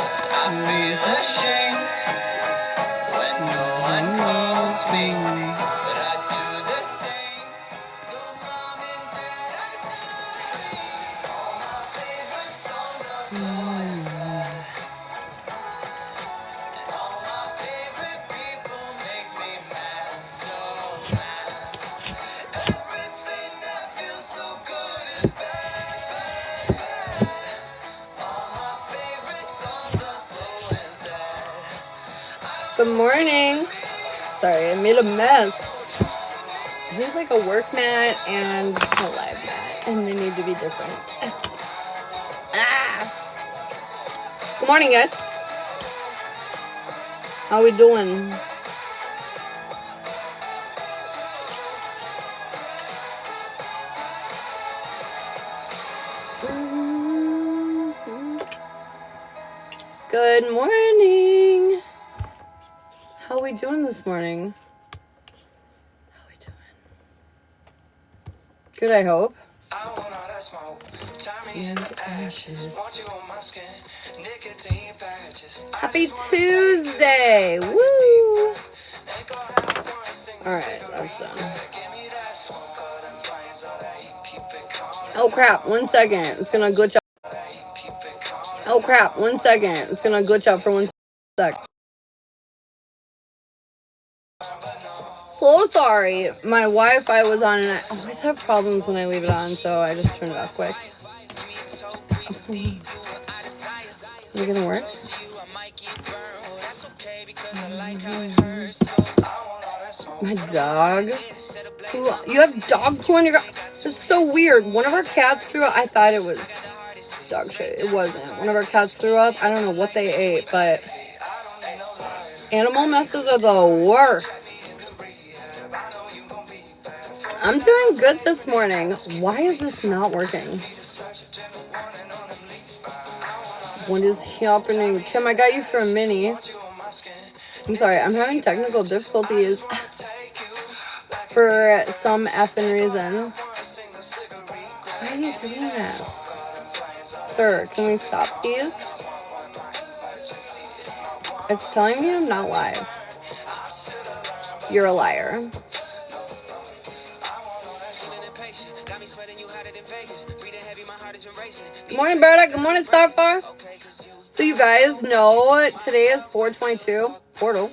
I feel ashamed when no one calls me, but I do the same. So mom and dad, I'm sorry. All my favorite songs are slow and sad, and all my favorite people make me mad, so mad. Everything that feels so good is bad, bad, bad. All my favorite songs are slow and sad. Good morning. Sorry, I made a mess. I need like a work mat and a live mat, and they need to be different. Good morning, guys. How we doing? Good morning. How we doing this morning? How we doing? Good, I hope. Happy Tuesday! Woo! Alright, that's done. Oh crap, 1 second. It's gonna glitch out. Oh crap, 1 second. It's gonna glitch out for 1 sec. So sorry. My Wi-Fi was on and I always have problems when I leave it on, so I just turned it off quick. Are we gonna work? My dog? You have dog poo on your... It's so weird. One of our cats threw up. I thought it was dog shit. It wasn't. One of our cats threw up. I don't know what they ate, but... Animal messes are the worst. I'm doing good this morning. Why is this not working? What is happening? Kim, I got you for a mini. I'm sorry, I'm having technical difficulties for some effing reason. Why are you doing that? Sir, can we stop, please? It's telling me I'm not live. You're a liar. Good morning, Berta. Good morning, Starfar. So you guys know today is 4/22 portal,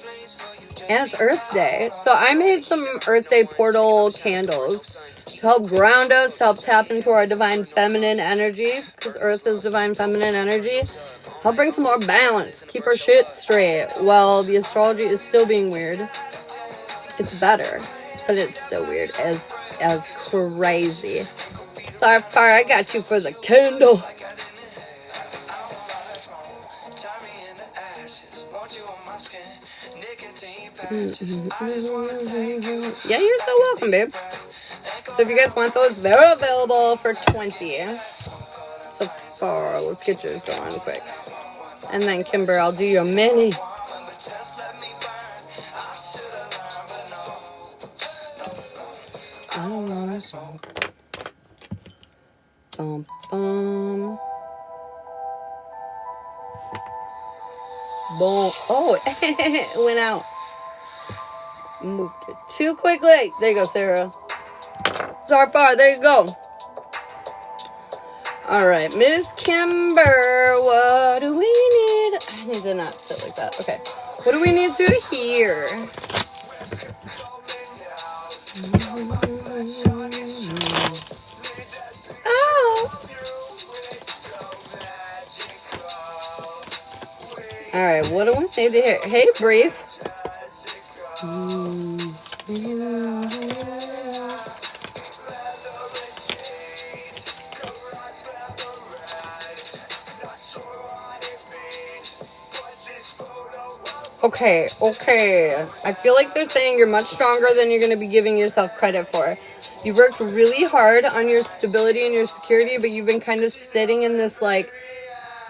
and it's Earth Day. So I made some Earth Day portal candles to help ground us, to help tap into our divine feminine energy, because Earth is divine feminine energy. Help bring some more balance, keep our shit straight. Well, the astrology is still being weird. It's better, but it's still weird as crazy. Sorry, I got you for the candle. Yeah, you're so welcome, babe. So if you guys want those, they're available for 20. So far, let's get yours going quick. And then Kimber, I'll do your mini. I don't want to bum bum. Boom. Oh, it went out. Moved it too quickly. There you go, Sarah. Zarfar, there you go. Alright, Miss Kimber, what do we need? I need to not sit like that. Okay. What do we need to hear? Oh. Alright, what do we need to hear? Hey, Brief. Okay. I feel like they're saying you're much stronger than you're going to be giving yourself credit for. You've worked really hard on your stability and your security, but you've been kind of sitting in this, like,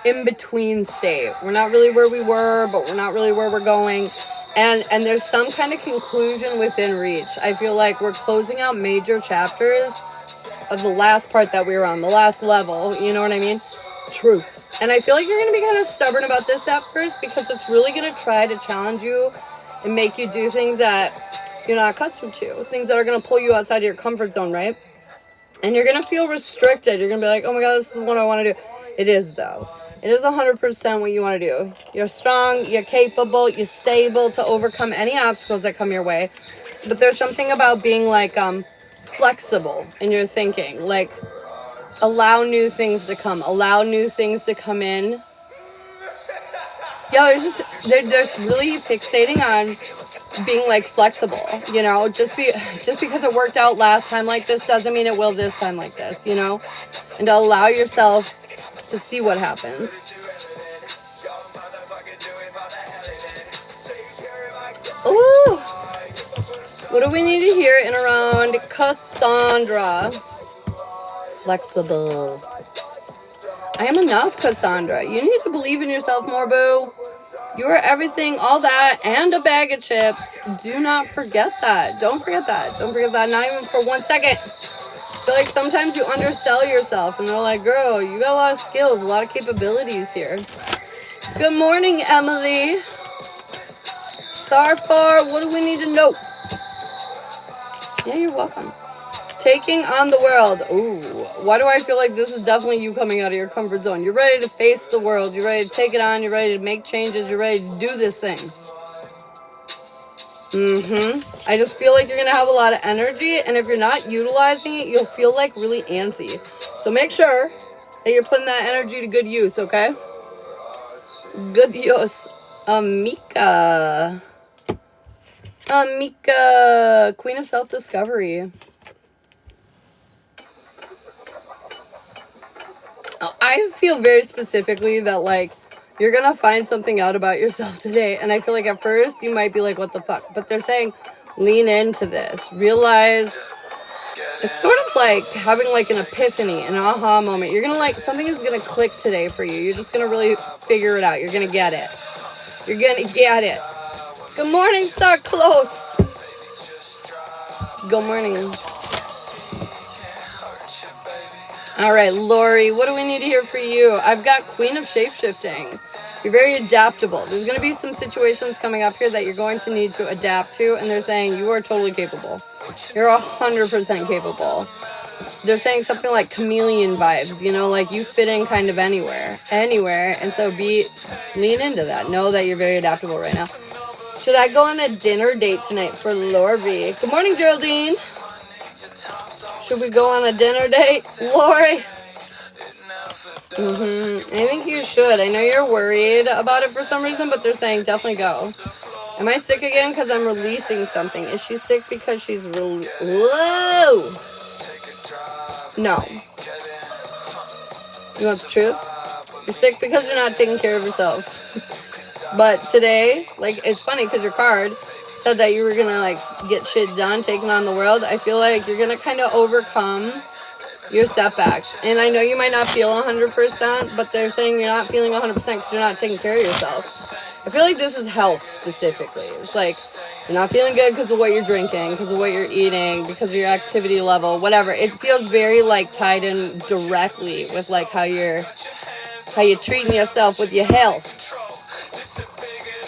in-between state. We're not really where we were, but we're not really where we're going. And there's some kind of conclusion within reach. I feel like we're closing out major chapters of the last part that we were on, the last level, you know what I mean? Truth. And I feel like you're going to be kind of stubborn about this at first because it's really going to try to challenge you and make you do things that you're not accustomed to. Things that are going to pull you outside of your comfort zone, right? And you're going to feel restricted. You're going to be like, oh my God, this is what I want to do. It is, though. It is 100% what you want to do. You're strong, you're capable, you're stable to overcome any obstacles that come your way. But there's something about being like flexible in your thinking. Like, allow new things to come. Allow new things to come in. Yeah, there's really fixating on being like flexible, you know, just because it worked out last time like this doesn't mean it will this time like this, you know, and to allow yourself to see what happens. Ooh, what do we need to hear in around Cassandra? Flexible. I am enough, Cassandra. You need to believe in yourself more, boo. You are everything, all that, and a bag of chips. Do not forget that. Don't forget that. Don't forget that. Not even for 1 second. I feel like sometimes you undersell yourself, and they're like, girl, you got a lot of skills, a lot of capabilities here. Good morning, Emily. Sarfar, what do we need to know? Yeah, you're welcome. Taking on the world. Ooh, why do I feel like this is definitely you coming out of your comfort zone? You're ready to face the world. You're ready to take it on. You're ready to make changes. You're ready to do this thing. I just feel like you're going to have a lot of energy, and if you're not utilizing it, you'll feel like really antsy. So make sure that you're putting that energy to good use, okay? Good use. Amika, Queen of Self-Discovery. I feel very specifically that, like, you're going to find something out about yourself today. And I feel like at first you might be like, what the fuck? But they're saying, lean into this. Realize it's sort of like having like an epiphany, an aha moment. You're going to like, something is going to click today for you. You're just going to really figure it out. You're going to get it. You're going to get it. Good morning, Star Close. Good morning. All right, Lori, what do we need to hear for you? I've got Queen of Shapeshifting. You're very adaptable. There's going to be some situations coming up here that you're going to need to adapt to, and they're saying you are totally capable. You're 100% capable. They're saying something like chameleon vibes, you know, like you fit in kind of anywhere, and so lean into that. Know that you're very adaptable right now. Should I go on a dinner date tonight for Lori? Good morning, Geraldine. Should we go on a dinner date, Lori? I think you should. I know you're worried about it for some reason, but they're saying definitely go. Am I sick again because I'm releasing something? Is she sick because she's Whoa! No. You want the truth? You're sick because you're not taking care of yourself. But today, like, it's funny because your card said that you were gonna like get shit done, taking on the world. I feel like you're gonna kind of overcome your setbacks, and I know you might not feel 100%, but they're saying you're not feeling 100% because you're not taking care of yourself. I feel like this is health specifically. It's like you're not feeling good because of what you're drinking, because of what you're eating, because of your activity level, whatever. It feels very like tied in directly with like how you're treating yourself with your health.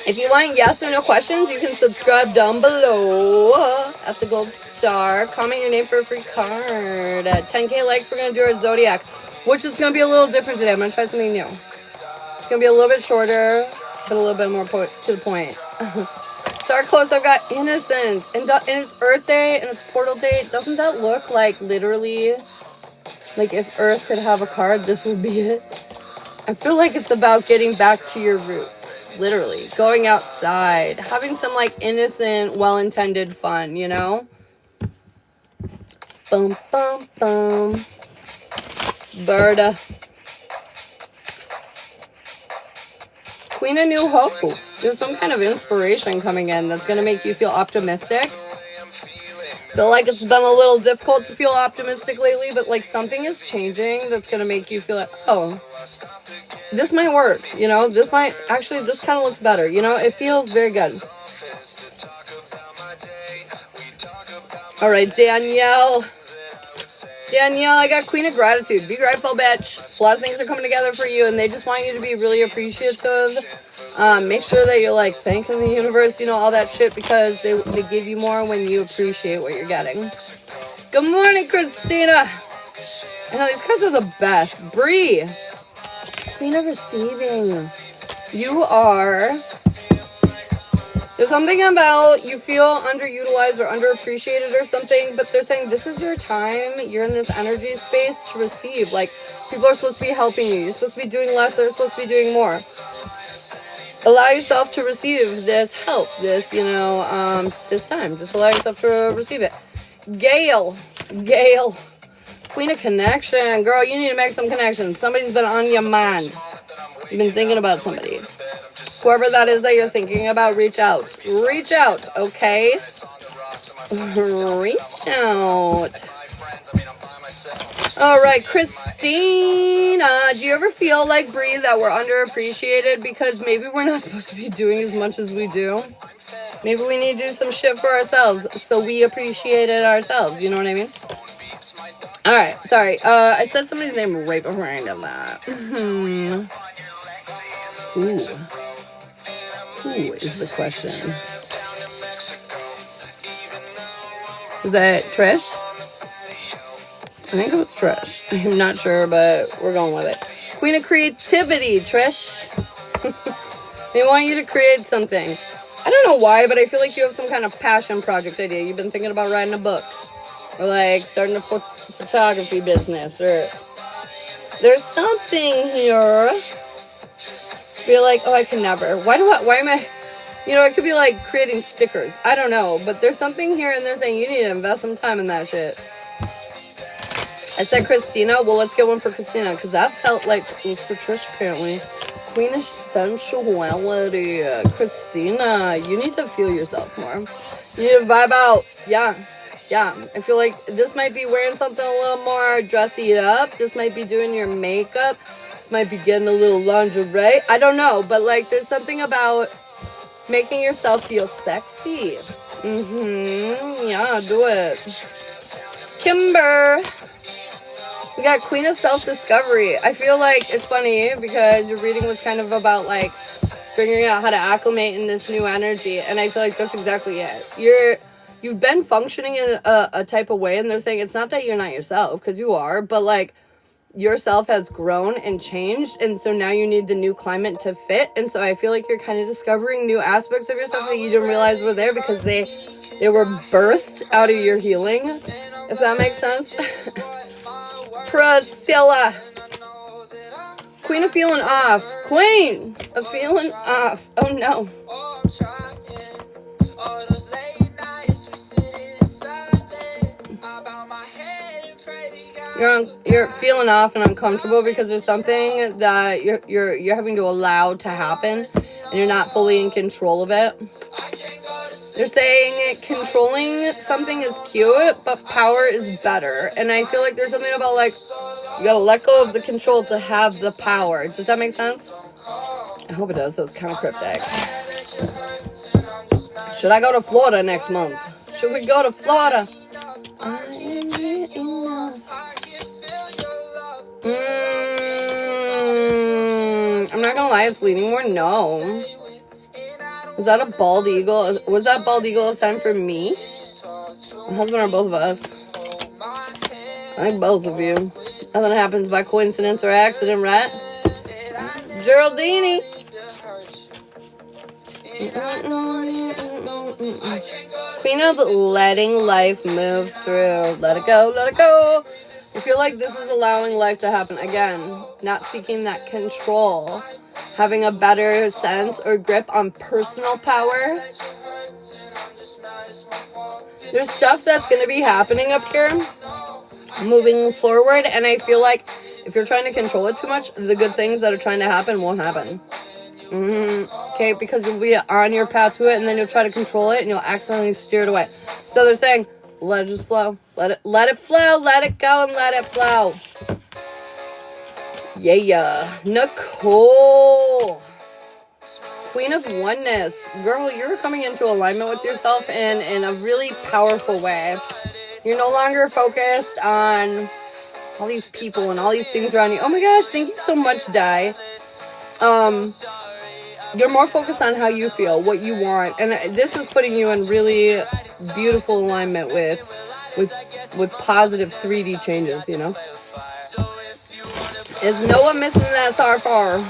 If you want yes or no questions, you can subscribe down below at the gold star. Comment your name for a free card. At 10K likes, we're going to do our Zodiac, which is going to be a little different today. I'm going to try something new. It's going to be a little bit shorter, but a little bit more to the point. Start close, I've got Innocence. And it's Earth Day and it's Portal Day. Doesn't that look like literally, like if Earth could have a card, this would be it? I feel like it's about getting back to your roots. Literally, going outside, having some like innocent, well-intended fun, you know? Bum, bum, bum. Berta. Queen of New Hope. There's some kind of inspiration coming in that's going to make you feel optimistic. Feel like it's been a little difficult to feel optimistic lately, but like something is changing that's going to make you feel like, oh, this might work, you know, this kind of looks better, you know, it feels very good. All right, Danielle. Danielle, I got Queen of Gratitude. Be grateful, bitch. A lot of things are coming together for you, and they just want you to be really appreciative. Make sure that you're like thanking the universe, you know, all that shit, because they give you more when you appreciate what you're getting. Good morning, Christina. I know these cards are the best. Bree, Queen of Receiving. You are. There's something about you feel underutilized or underappreciated or something, but they're saying this is your time. You're in this energy space to receive. Like, people are supposed to be helping you. You're supposed to be doing less. They're supposed to be doing more. Allow yourself to receive this help, this, you know, this time. Just allow yourself to receive it. Gail, Queen of Connection. Girl, you need to make some connections. Somebody's been on your mind. You've been thinking about somebody. Whoever that is that you're thinking about, reach out. Reach out, okay? Reach out. All right, Christina, do you ever feel like, Bree, that we're underappreciated because maybe we're not supposed to be doing as much as we do? Maybe we need to do some shit for ourselves so we appreciate it ourselves, you know what I mean? All right, sorry. I said somebody's name right before I did that. Ooh. Who is the question? Is that Trish? I think it was Trish. I'm not sure, but we're going with it. Queen of Creativity, Trish. They want you to create something. I don't know why, but I feel like you have some kind of passion project idea. You've been thinking about writing a book. Or like starting a photography business. Or there's something here. Feel like, oh, I can never. Why am I, you know, it could be like creating stickers. I don't know, but there's something here and they're saying you need to invest some time in that shit. I said Christina. Well, let's get one for Christina, because that felt like it was for Trish, apparently. Queen of Sensuality. Christina, you need to feel yourself more. You need to vibe out. Yeah. I feel like this might be wearing something a little more dressy up. This might be doing your makeup. Might be getting a little lingerie. I don't know, but like there's something about making yourself feel sexy. Yeah, do it. Kimber. We got Queen of Self-Discovery. I feel like it's funny because your reading was kind of about like figuring out how to acclimate in this new energy, and I feel like that's exactly it. You've been functioning in a type of way, and they're saying it's not that you're not yourself, because you are, but like yourself has grown and changed, and so now you need the new climate to fit. And so I feel like you're kind of discovering new aspects of yourself that you didn't realize were there because they were birthed out of your healing, if that makes sense. Priscilla, Queen of Feeling Off. Queen of Feeling Off. Oh no. You're feeling off and uncomfortable because there's something that you're having to allow to happen, and you're not fully in control of it. They're saying controlling something is cute, but power is better. And I feel like there's something about like you gotta let go of the control to have the power. Does that make sense? I hope it does. So it's kind of cryptic. Should I go to Florida next month? Should we go to Florida? I am here enough. I'm not gonna lie, it's leaning more no. Was that a bald eagle? Was that bald eagle a sign for me? My husband or both of us? I think both of you. Nothing happens by coincidence or accident, right? Geraldine. Queen of letting life move through. Let it go, let it go. I feel like this is allowing life to happen. Again, not seeking that control. Having a better sense or grip on personal power. There's stuff that's going to be happening up here moving forward, and I feel like if you're trying to control it too much, the good things that are trying to happen won't happen. Okay, because you'll be on your path to it, and then you'll try to control it, and you'll accidentally steer it away. So they're saying, let it just flow. Let it flow, let it go, and let it flow. Yeah. Nicole. Queen of Oneness. Girl, you're coming into alignment with yourself in a really powerful way. You're no longer focused on all these people and all these things around you. Oh my gosh, thank you so much, Di. You're more focused on how you feel, what you want, and this is putting you in really beautiful alignment with positive 3D changes. You know, is no one missing that so far?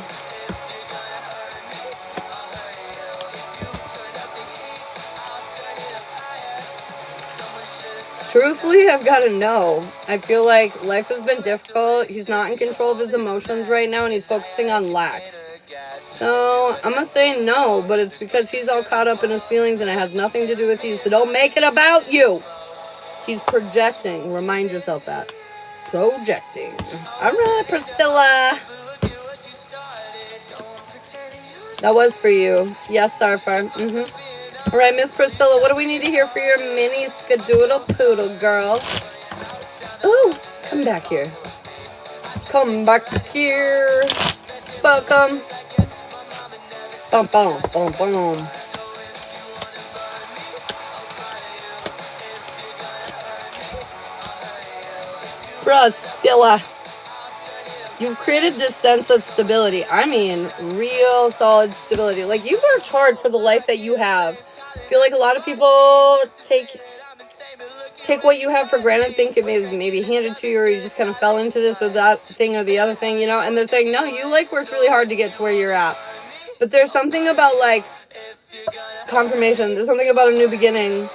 Truthfully, I've got to know. I feel like life has been difficult. He's not in control of his emotions right now, and he's focusing on lack. So, I'm going to say no, but it's because he's all caught up in his feelings, and it has nothing to do with you. So don't make it about you. He's projecting. Remind yourself that. Projecting. All right, Priscilla. That was for you. Yes, Sarfar. All right, Miss Priscilla, what do we need to hear for your mini skadoodle poodle, girl? Ooh, come back here. Come back here. Welcome. Bum, bum, bum, bum. Priscilla. You've created this sense of stability. I mean, real solid stability. Like, you've worked hard for the life that you have. I feel like a lot of people take what you have for granted, think it was maybe handed to you, or you just kind of fell into this or that thing or the other thing, you know? And they're saying, no, you, like, worked really hard to get to where you're at. But there's something about, like, confirmation. There's something about a new beginning.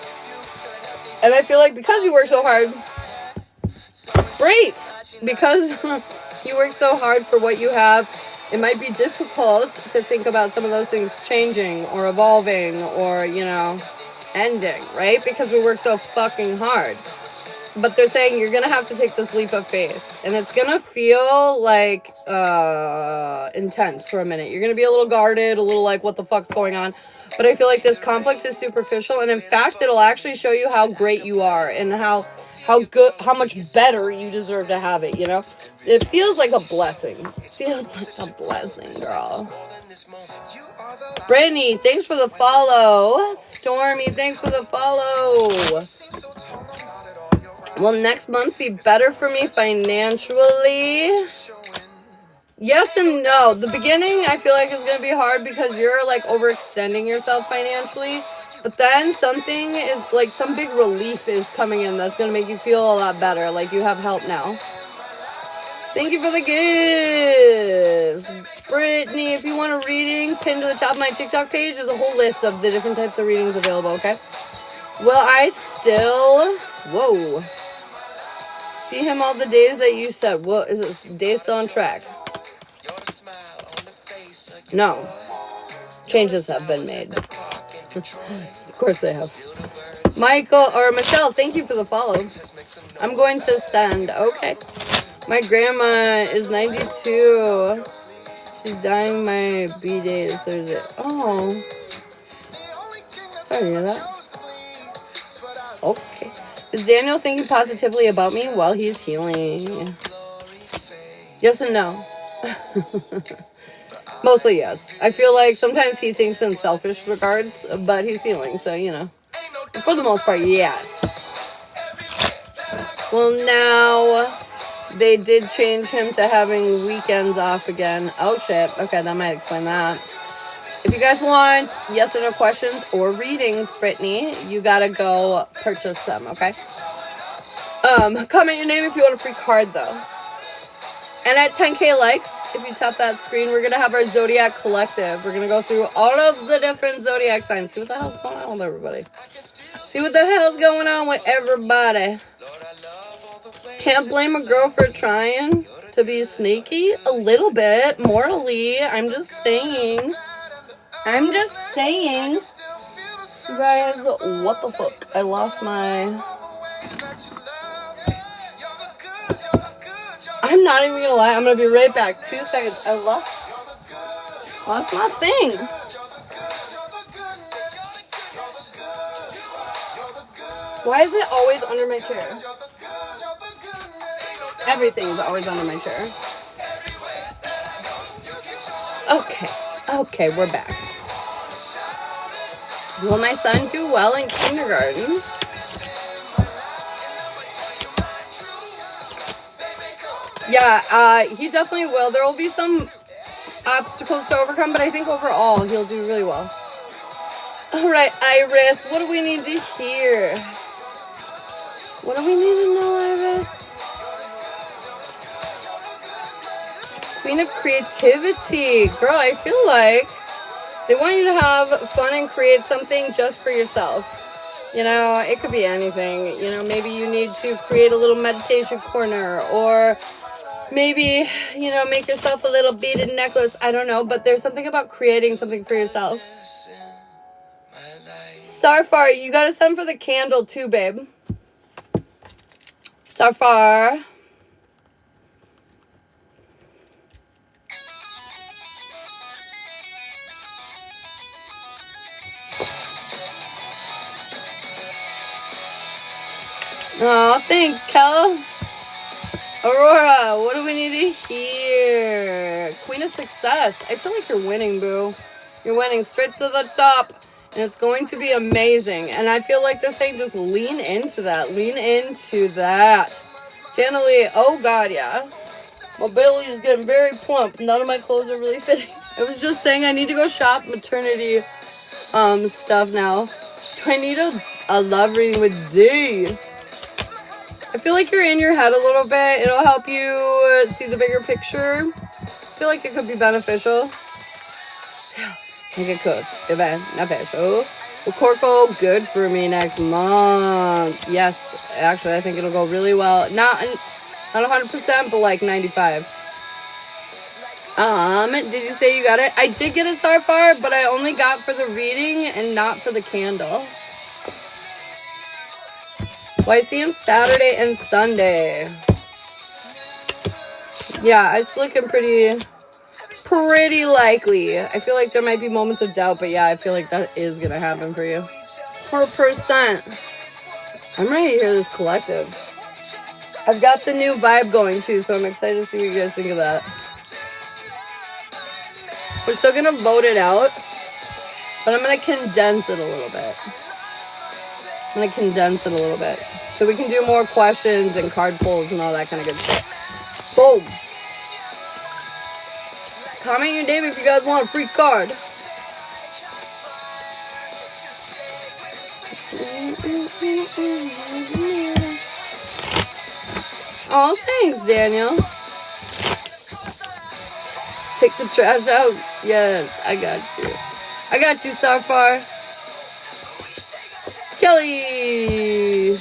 And I feel like because you work so hard, breathe. Because you work so hard for what you have, it might be difficult to think about some of those things changing or evolving or, you know, ending, right? Because we work so fucking hard. But they're saying you're going to have to take this leap of faith. And it's going to feel like intense for a minute. You're going to be a little guarded, a little like, what the fuck's going on? But I feel like this conflict is superficial. And in fact, it'll actually show you how great you are and how much better you deserve to have it, you know? It feels like a blessing. It feels like a blessing, girl. Brittany, thanks for the follow. Stormy, thanks for the follow. Will next month be better for me financially? Yes and no. The beginning, I feel like, is going to be hard because you're, like, overextending yourself financially. But then something is, like, some big relief is coming in that's going to make you feel a lot better. Like, you have help now. Thank you for the gifts. Brittany, if you want a reading, pinned to the top of my TikTok page, there's a whole list of the different types of readings available, okay? Will I still... Whoa. See him all the days that you said. What is this day still on track? No. Changes have been made. Of course they have. Michael or Michelle, thank you for the follow. I'm going to send. Okay. My grandma is 92. She's dying my B days Thursday. Oh. Sorry to hear that. Okay. Is Daniel thinking positively about me while he's healing? Yes and no. Mostly yes. I feel like sometimes he thinks in selfish regards, but he's healing, so, you know. But for the most part, yes. Well, now they did change him to having weekends off again. Oh, shit. Okay, that might explain that. If you guys want yes or no questions or readings, Brittany, you gotta go purchase them, okay? Comment your name if you want a free card, though. And at 10K likes, if you tap that screen, we're going to have our Zodiac collective. We're going to go through all of the different Zodiac signs. See what the hell's going on with everybody. See what the hell's going on with everybody. Can't blame a girl for trying to be sneaky. A little bit, morally. I'm just saying. You guys, what the fuck? I lost my... I'm not even gonna lie. I'm gonna be right back. 2 seconds. I lost my thing. Why is it always under my chair? Everything's always under my chair. Okay, we're back. Will my son do well in kindergarten? Yeah, he definitely will. There will be some obstacles to overcome, but I think overall he'll do really well. Alright, Iris, what do we need to hear? What do we need to know, Iris? Queen of creativity. Girl, I feel like they want you to have fun and create something just for yourself. You know, it could be anything. You know, maybe you need to create a little meditation corner, or maybe, you know, make yourself a little beaded necklace. I don't know, but there's something about creating something for yourself. Sarfar, you gotta send for the candle too, babe. Sarfar. Oh, thanks, Kel. Aurora, what do we need to hear? Queen of Success. I feel like you're winning, boo. You're winning straight to the top. And it's going to be amazing. And I feel like they're saying just lean into that. Lean into that. Generally, oh God, yeah. My belly is getting very plump. None of my clothes are really fitting. I was just saying I need to go shop maternity stuff now. Do I need a love reading with D? I feel like you're in your head a little bit. It'll help you see the bigger picture. I feel like it could be beneficial. I think it could be beneficial. Well, Corco, good for me next month. Yes, actually, I think it'll go really well. Not 100%, but like 95. Did you say you got it? I did get a Starfire, but I only got for the reading and not for the candle. Well, I see him Saturday and Sunday. Yeah, it's looking pretty likely. I feel like there might be moments of doubt, but yeah, I feel like that is going to happen for you. 100%. I'm ready to hear this collective. I've got the new vibe going too, so I'm excited to see what you guys think of that. We're still going to vote it out, but I'm going to condense it a little bit. So we can do more questions and card pulls and all that kind of good shit. Boom. Comment your name if you guys want a free card. Oh, thanks, Daniel. Take the trash out. Yes, I got you. I got you, Starfar. Kelly.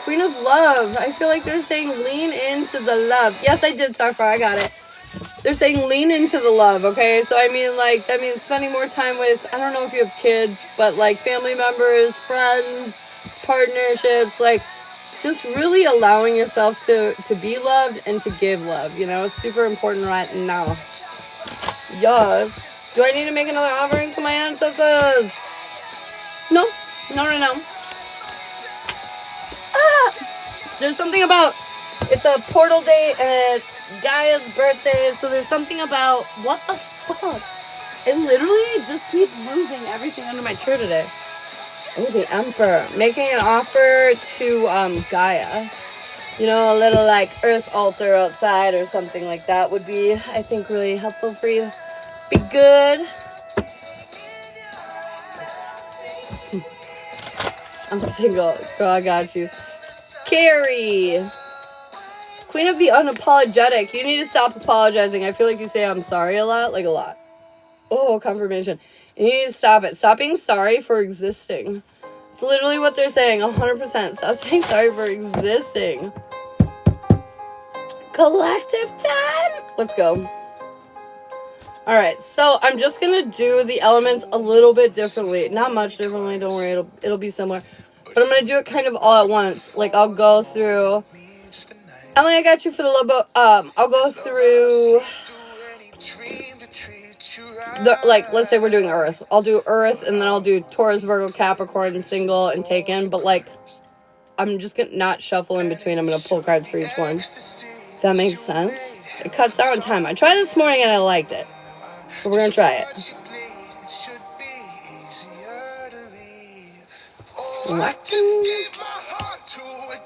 Queen of Love. I feel like they're saying lean into the love. Yes, I did, Starfar. I got it. They're saying lean into the love, okay? So, I mean, like, that means spending more time with, I don't know if you have kids, but, like, family members, friends, partnerships, like, just really allowing yourself to be loved and to give love, you know? It's super important right now. Yes. Do I need to make another offering to my ancestors? No. There's something about, it's a portal day and it's Gaia's birthday, so there's something about, what the fuck? It literally just keeps losing everything under my chair today. Oh, the Emperor. Making an offer to Gaia. You know, a little like earth altar outside or something like that would be, I think, really helpful for you. Be good. I'm single. Girl, I got you. Carrie. Queen of the Unapologetic. You need to stop apologizing. I feel like you say I'm sorry a lot. Like a lot. Oh, confirmation. You need to stop it. Stop being sorry for existing. It's literally what they're saying. 100%. Stop saying sorry for existing. Collective time. Let's go. Alright, so I'm just going to do the elements a little bit differently. Not much differently, don't worry, it'll be similar. But I'm going to do it kind of all at once. Like, I'll go through... Emily, I got you for the love boat. I'll go through... let's say we're doing Earth. I'll do Earth, and then I'll do Taurus, Virgo, Capricorn, single, and taken. But, like, I'm just going to not shuffle in between. I'm going to pull cards for each one. If that makes sense. It cuts down time. I tried this morning, and I liked it. So we're going to try it.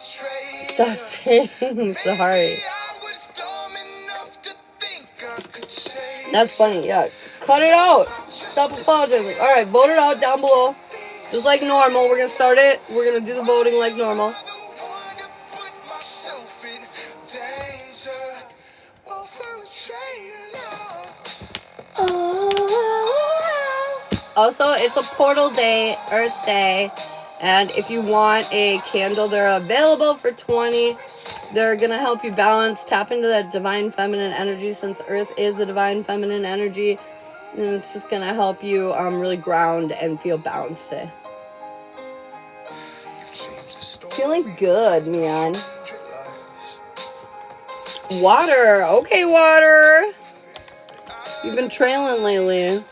Stop saying sorry. That's funny, yeah. Cut it out. Stop apologizing. Alright, vote it out down below. Just like normal. We're gonna start it. We're gonna do the voting like normal. Also, it's a portal day, Earth Day, and if you want a candle, they're available for $20. They're gonna help you balance, tap into that divine feminine energy, since Earth is a divine feminine energy, and it's just gonna help you really ground and feel balanced today. Feeling good, man. Water, okay, water. You've been trailing lately.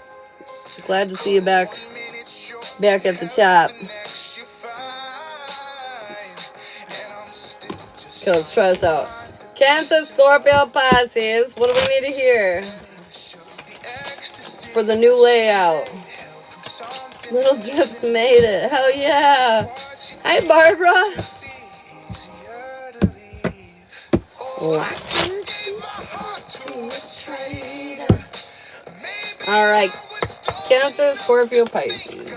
Glad to see you back at the top. Okay, let's try this out. Cancer, Scorpio, Pisces. What do we need to hear for the new layout? Little Drips made it. Hell yeah. Hi, Barbara. All right. Cancer, Scorpio, Pisces.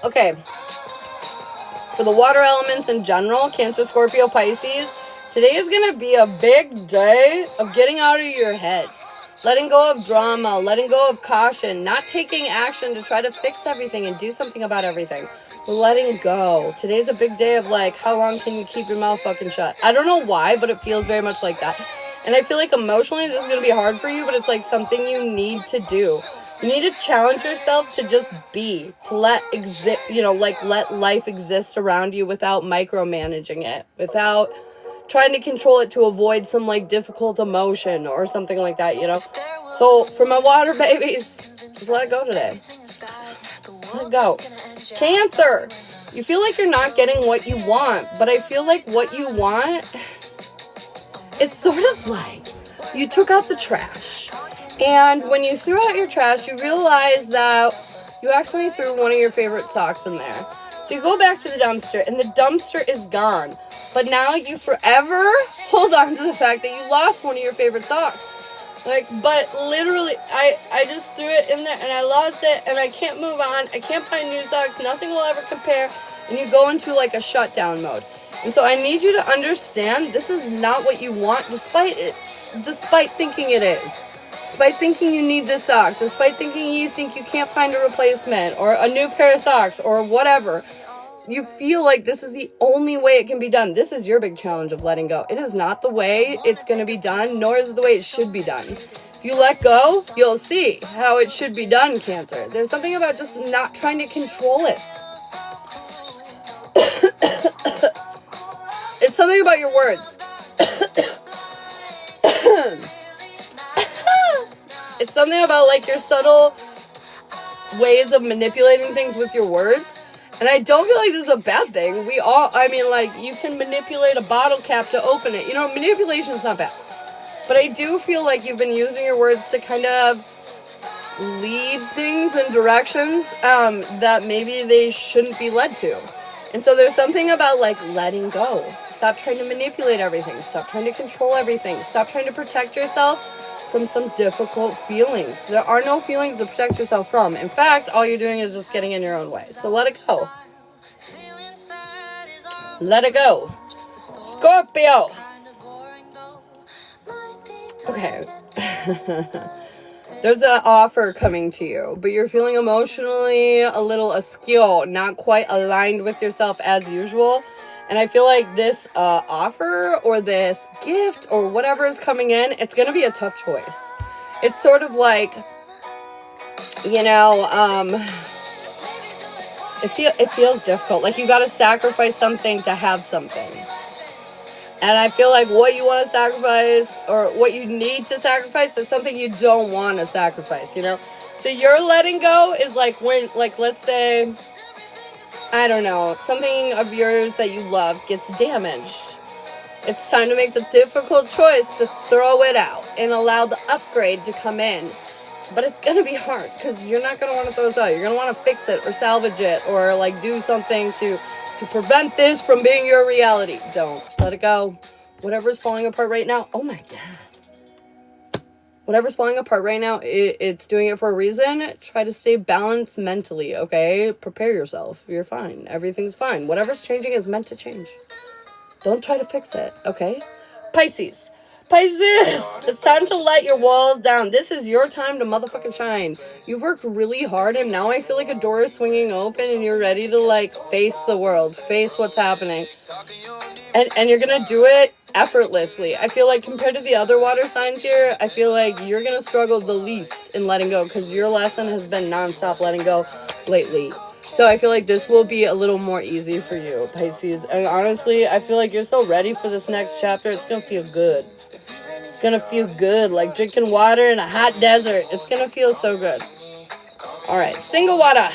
Okay. For the water elements in general, Cancer, Scorpio, Pisces, today is going to be a big day of getting out of your head. Letting go of drama, letting go of caution, not taking action to try to fix everything and do something about everything. Letting go. Today's a big day of like, how long can you keep your mouth fucking shut? I don't know why, but it feels very much like that. And I feel like emotionally this is going to be hard for you, but it's like something you need to do. You need to challenge yourself to just be, to let life exist around you without micromanaging it, without trying to control it to avoid some like difficult emotion or something like that, you know? So for my water babies, just let it go today. Let it go. Cancer, you feel like you're not getting what you want, but I feel like what you want, it's sort of like you took out the trash, and when you threw out your trash, you realize that you accidentally threw one of your favorite socks in there. So you go back to the dumpster, and the dumpster is gone. But now you forever hold on to the fact that you lost one of your favorite socks. But literally, I just threw it in there, and I lost it, and I can't move on. I can't find new socks. Nothing will ever compare. And you go into like a shutdown mode. And so I need you to understand this is not what you want, despite thinking it is. Despite thinking you need this sock, despite thinking you think you can't find a replacement or a new pair of socks or whatever, you feel like this is the only way it can be done. This is your big challenge of letting go. It is not the way it's going to be done, nor is it the way it should be done. If you let go, you'll see how it should be done, Cancer. There's something about just not trying to control it. It's something about your words. It's something about like your subtle ways of manipulating things with your words. And I don't feel like this is a bad thing. You can manipulate a bottle cap to open it. You know, manipulation's not bad. But I do feel like you've been using your words to kind of lead things in directions that maybe they shouldn't be led to. And so there's something about like letting go. Stop trying to manipulate everything. Stop trying to control everything. Stop trying to protect yourself from some difficult feelings. There are no feelings to protect yourself from. In fact, all you're doing is just getting in your own way. So let it go. Let it go. Scorpio. Okay. There's an offer coming to you, but you're feeling emotionally a little askew, not quite aligned with yourself as usual. And I feel like this offer or this gift or whatever is coming in, it's going to be a tough choice. It's sort of like, you know, it feels difficult. Like you got to sacrifice something to have something. And I feel like what you want to sacrifice or what you need to sacrifice is something you don't want to sacrifice, you know? So your letting go is like when, like, let's say I don't know, something of yours that you love gets damaged. It's time to make the difficult choice to throw it out and allow the upgrade to come in. But it's going to be hard because you're not going to want to throw this out. You're going to want to fix it or salvage it or like do something to prevent this from being your reality. Don't let it go. Whatever's falling apart right now. Oh my God. Whatever's falling apart right now, it's doing it for a reason. Try to stay balanced mentally, okay? Prepare yourself. You're fine. Everything's fine. Whatever's changing is meant to change. Don't try to fix it, okay? Pisces. Pisces! It's time to let your walls down. This is your time to motherfucking shine. You've worked really hard, and now I feel like a door is swinging open, and you're ready to, like, face the world. Face what's happening. And you're gonna do it effortlessly. I feel like compared to the other water signs here, I feel like you're gonna struggle the least in letting go, because your lesson has been nonstop letting go lately. So I feel like this will be a little more easy for you, Pisces. And honestly, I feel like you're so ready for this next chapter. It's going to feel good. It's going to feel good, like drinking water in a hot desert. It's going to feel so good. All right, single water.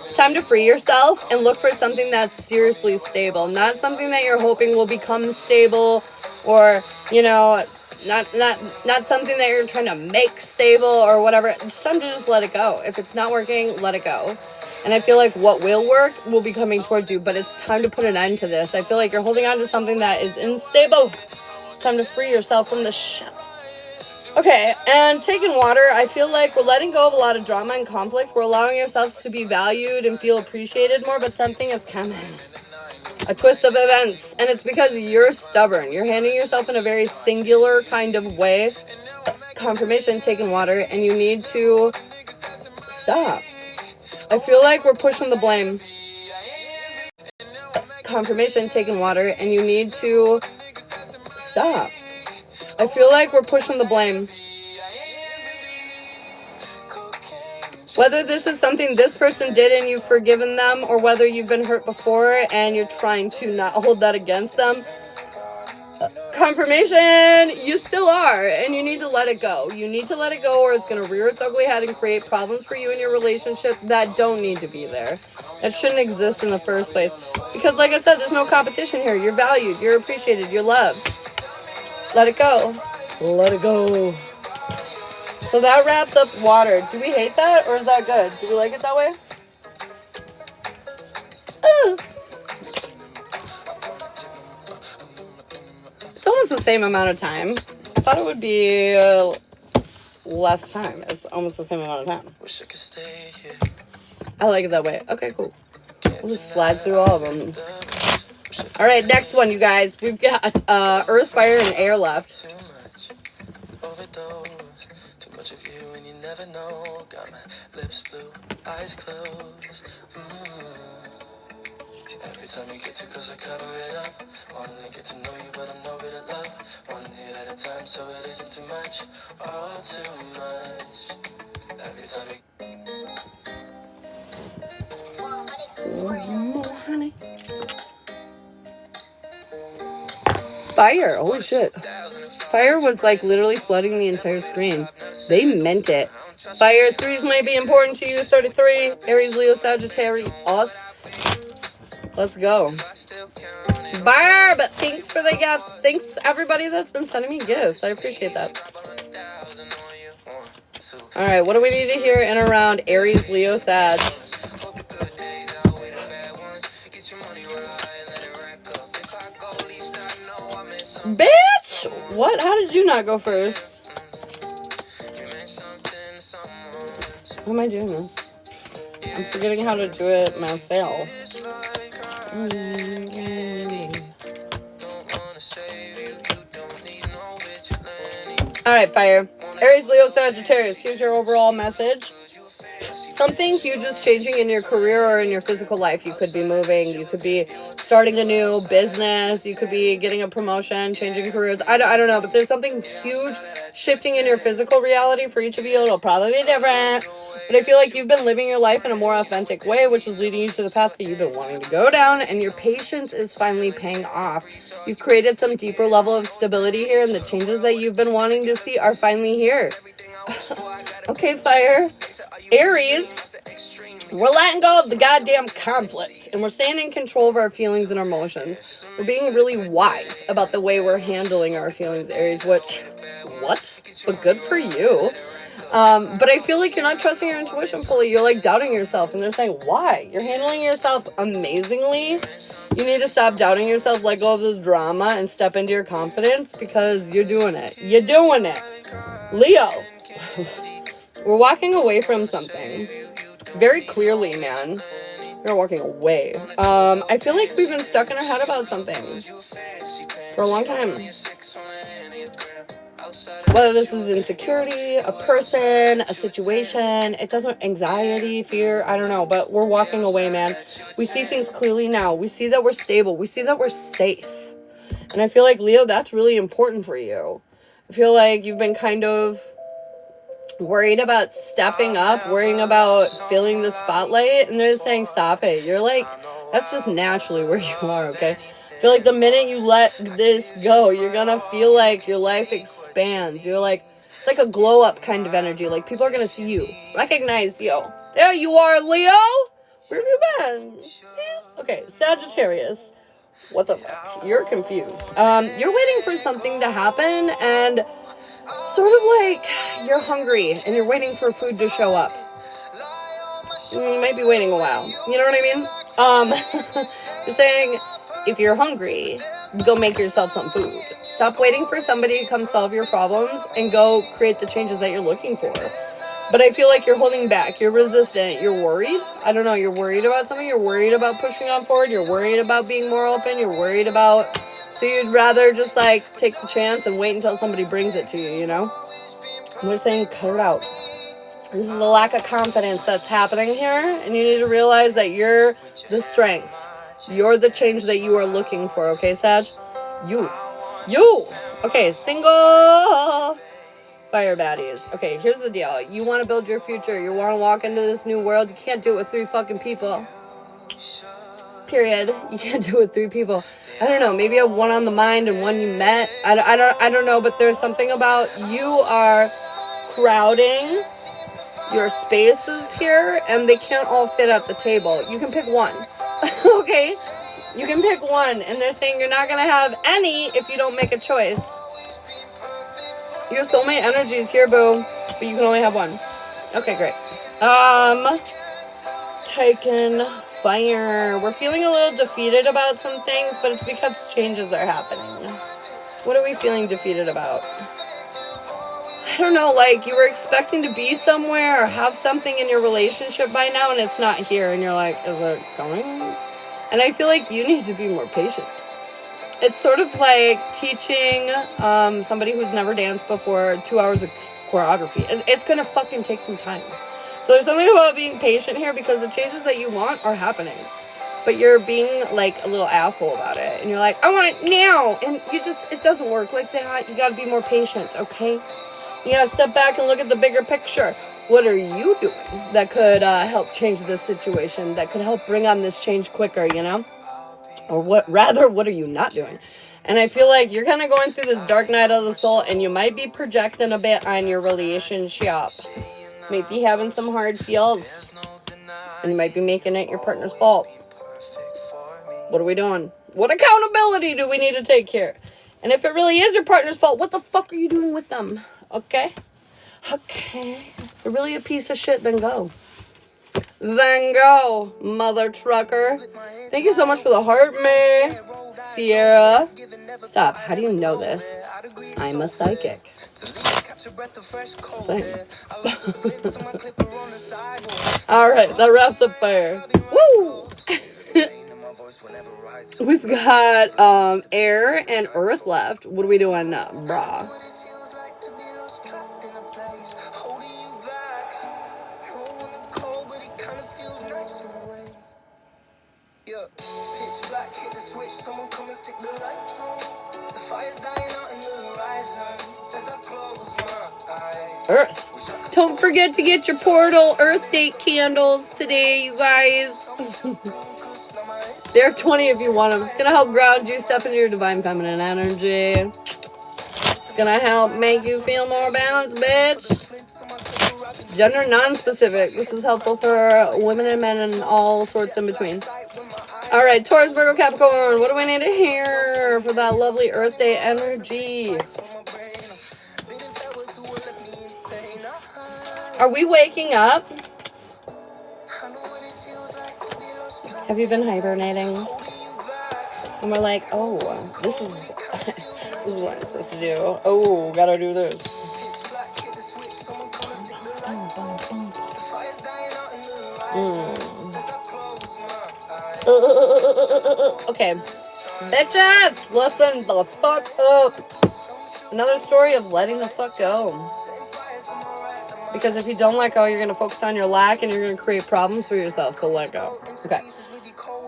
It's time to free yourself and look for something that's seriously stable. Not something that you're hoping will become stable or, you know, not something that you're trying to make stable or whatever. It's time to just let it go. If it's not working, let it go. And I feel like what will work will be coming towards you, but it's time to put an end to this. I feel like you're holding on to something that is unstable. It's time to free yourself from the shit. Okay, and taking water, I feel like we're letting go of a lot of drama and conflict. We're allowing ourselves to be valued and feel appreciated more, but something is coming. A twist of events, and it's because you're stubborn. You're handling yourself in a very singular kind of way. Confirmation, taking water, and you need to stop. I feel like we're pushing the blame. Confirmation, taking water, and you need to stop. I feel like we're pushing the blame. Whether this is something this person did and you've forgiven them, or whether you've been hurt before and you're trying to not hold that against them. Confirmation, you still are, and you need to let it go. You need to let it go, or it's going to rear its ugly head and create problems for you in your relationship that don't need to be there. That shouldn't exist in the first place. Because like I said, there's no competition here. You're valued, you're appreciated, you're loved. Let it go. Let it go. So that wraps up water. Do we hate that, or is that good? Do we like it that way? It's almost the same amount of time. I thought it would be less time. It's almost the same amount of time. I like it that way. Okay, cool. We'll just slide through all of them. All right, next one, you guys. We've got earth, fire, and air left. Too much of you and you never know. Got my lips blue, eyes closed. Every time you get too close, I cover it up. Wanna get to know you, but I'm no good at love. One hit at a time, so it isn't too much. All too much. Every time you Honey. Fire. Holy shit. Fire was like literally flooding the entire screen. They meant it. Fire, 3s might be important to you. 33, Aries, Leo, Sagittarius. Let's go. Barb, thanks for the gifts. Thanks everybody that's been sending me gifts. I appreciate that. Alright, what do we need to hear in around Aries, Leo, Sag? Bitch! What? How did you not go first? How am I doing this? I'm forgetting how to do it myself. Alright, fire. Aries, Leo, Sagittarius. Here's your overall message. Something huge is changing in your career or in your physical life. You could be moving. You could be starting a new business. You could be getting a promotion, changing careers. I don't know, but there's something huge shifting in your physical reality for each of you. It'll probably be different. But I feel like you've been living your life in a more authentic way, which is leading you to the path that you've been wanting to go down, and your patience is finally paying off. You've created some deeper level of stability here, and the changes that you've been wanting to see are finally here. Okay, fire. Aries, we're letting go of the goddamn conflict, and we're staying in control of our feelings and our emotions. We're being really wise about the way we're handling our feelings, Aries, which, what? But good for you. But I feel like you're not trusting your intuition fully. You're like doubting yourself, and they're saying, why? You're handling yourself amazingly. You need to stop doubting yourself, let go of this drama, and step into your confidence, because you're doing it. You're doing it. Leo, we're walking away from something. Very clearly, man. We're walking away. I feel like we've been stuck in our head about something for a long time. Whether this is insecurity, a person, a situation, it doesn't, anxiety, fear, I don't know, but we're walking away, man. We see things clearly now. We see that we're stable. We see that we're safe. And I feel like, Leo, that's really important for you. I feel like you've been kind of worried about stepping up, worrying about feeling the spotlight, and they're just saying, stop it. You're like, that's just naturally where you are, okay? I feel like the minute you let this go, you're gonna feel like your life expands. You're like, it's like a glow up kind of energy. Like, people are gonna see you, recognize you. There you are, Leo! Where have you been? Okay, Sagittarius. What the fuck? You're confused. You're waiting for something to happen, and sort of like you're hungry and you're waiting for food to show up. You might be waiting a while. You know what I mean? You're saying, if you're hungry, go make yourself some food. Stop waiting for somebody to come solve your problems and go create the changes that you're looking for. But I feel like you're holding back. You're resistant. You're worried. I don't know. You're worried about something. You're worried about pushing on forward. You're worried about being more open. You're worried about... So you'd rather just, like, take the chance and wait until somebody brings it to you, you know? We're saying cut it out. This is the lack of confidence that's happening here, and you need to realize that you're the strength. You're the change that you are looking for, okay, Sag? You. Okay, single fire baddies. Okay, here's the deal. You want to build your future. You want to walk into this new world. You can't do it with 3 fucking people. Period. You can't do it with 3 people. I don't know, maybe you have one on the mind and one you met. I don't know, but there's something about you are crowding your spaces here, and they can't all fit at the table. You can pick one, okay? You can pick one, and they're saying you're not gonna have any if you don't make a choice. Your soulmate energy is here, boo, but you can only have one. Okay, great. Taken. Fire. We're feeling a little defeated about some things, but it's because changes are happening. What are we feeling defeated about? I don't know, like you were expecting to be somewhere or have something in your relationship by now and it's not here, and you're like, is it coming? And I feel like you need to be more patient. It's sort of like teaching somebody who's never danced before 2 hours of choreography. It's gonna fucking take some time. So there's something about being patient here, because the changes that you want are happening. But you're being like a little asshole about it. And you're like, I want it now. And it doesn't work like that. You gotta be more patient, okay? You gotta step back and look at the bigger picture. What are you doing that could help change this situation? That could help bring on this change quicker, you know? Or what are you not doing? And I feel like you're kind of going through this dark night of the soul, and you might be projecting a bit on your relationship. Might be having some hard feels, and you might be making it your partner's fault. What are we doing? What accountability do we need to take here? And if it really is your partner's fault, what the fuck are you doing with them? Okay? If they're really a piece of shit, then go. Then go, mother trucker. Thank you so much for the heart, May. Sierra. Stop. How do you know this? I'm a psychic. Same. Alright, that wraps up fire. Woo! We've got air and earth left. What are we doing? Brah. Earth. Don't forget to get your portal Earth date candles today, you guys. There are 20 if you want them. It's going to help ground you, step into your divine feminine energy. It's going to help make you feel more balanced, bitch. Gender non-specific. This is helpful for women and men and all sorts in between. All right, Taurus, Virgo, Capricorn. What do we need to hear for that lovely Earth Day energy? Are we waking up? Have you been hibernating? And we're like, oh, this is what I'm supposed to do. Oh, gotta do this. Okay, bitches, listen the fuck up. Another story of letting the fuck go. Because if you don't let go, you're going to focus on your lack and you're going to create problems for yourself. So let go. Okay.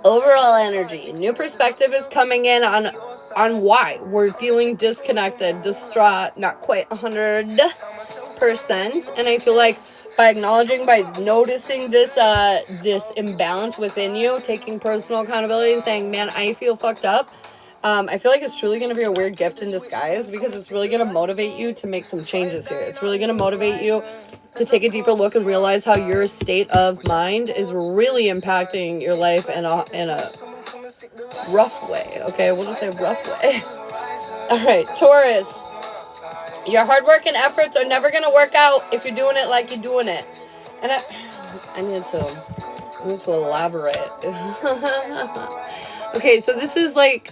Overall energy. New perspective is coming in on why we're feeling disconnected, distraught, not quite 100%. And I feel like by acknowledging, by noticing this imbalance within you, taking personal accountability and saying, man, I feel fucked up. I feel like it's truly going to be a weird gift in disguise because it's really going to motivate you to make some changes here. It's really going to motivate you to take a deeper look and realize how your state of mind is really impacting your life in a rough way. Okay, we'll just say rough way. All right, Taurus. Your hard work and efforts are never going to work out if you're doing it like you're doing it. And I need to elaborate. Okay, so this is like,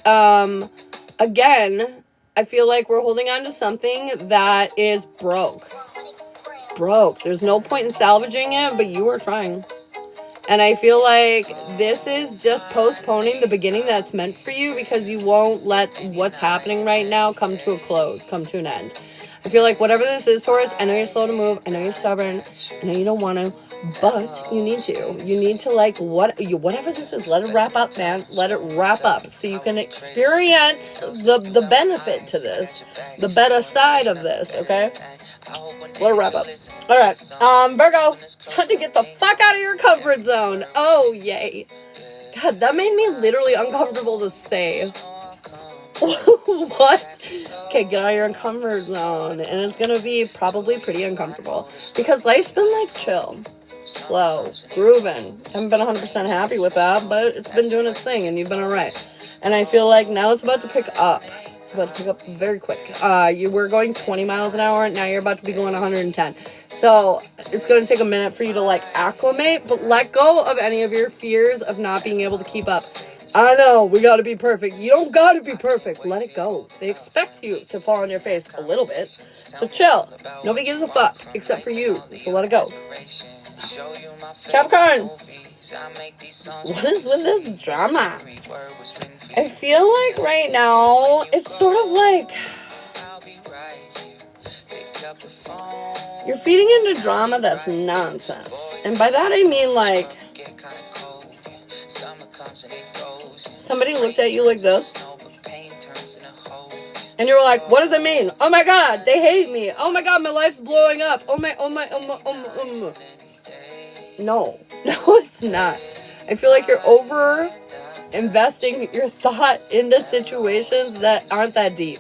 again, I feel like we're holding on to something that is broke. It's broke. There's no point in salvaging it, but you are trying. And I feel like this is just postponing the beginning that's meant for you because you won't let what's happening right now come to a close, come to an end. I feel like whatever this is, Taurus, I know you're slow to move. I know you're stubborn. I know you don't want to. But you need to. You need to, like, whatever this is, let it wrap up, man. Let it wrap up so you can experience the benefit to this, the better side of this, okay? Let it wrap up. All right. Virgo, time to get the fuck out of your comfort zone. Oh, yay. God, that made me literally uncomfortable to say. What? Okay, get out of your comfort zone. And it's going to be probably pretty uncomfortable because life's been, like, chill. Slow, grooving. Haven't been 100% happy with that, but it's been doing its thing, and you've been alright. And I feel like now it's about to pick up. It's about to pick up very quick. You were going 20 miles an hour, now you're about to be going 110. So it's going to take a minute for you to, like, acclimate, but let go of any of your fears of not being able to keep up. I know, we gotta be perfect. You don't gotta be perfect. Let it go. They expect you to fall on your face a little bit. So chill. Nobody gives a fuck except for you. So let it go. Capricorn, what is with this drama? I feel like right now it's sort of like you're feeding into drama that's nonsense. And by that I mean like somebody looked at you like this and you were like, what does it mean? Oh my god, they hate me. Oh my god, my life's blowing up. Oh my. No, it's not. I feel like you're over investing your thought into situations that aren't that deep.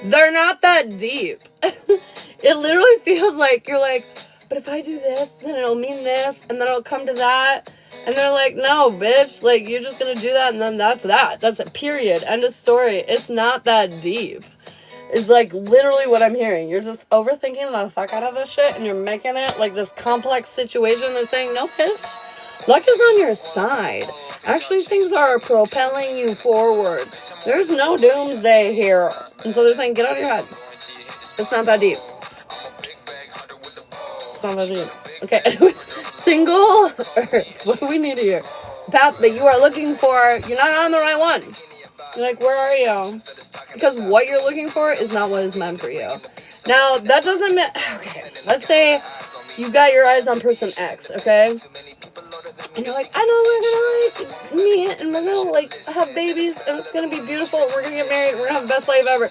They're not that deep. It literally feels like you're like, but if I do this, then it'll mean this, and then it'll come to that. And they're like, no, bitch, like, you're just gonna do that, and then that's that. That's a period. End of story. It's not that deep. It's like literally what I'm hearing. You're just overthinking the fuck out of this shit and you're making it like this complex situation. They're saying, no, bitch. Luck is on your side. Actually, things are propelling you forward. There's no doomsday here. And so they're saying, get out of your head. It's not that deep. It's not that deep. Okay, anyways. Single Earth. What do we need here? Path that you are looking for. You're not on the right one. You're like, where are you? Because what you're looking for is not what is meant for you. Now, that doesn't mean... Okay, let's say you've got your eyes on person X, okay? And you're like, I know we're gonna, like, meet, and we're gonna, like, have babies, and it's gonna be beautiful, we're gonna get married, we're gonna have the best life ever.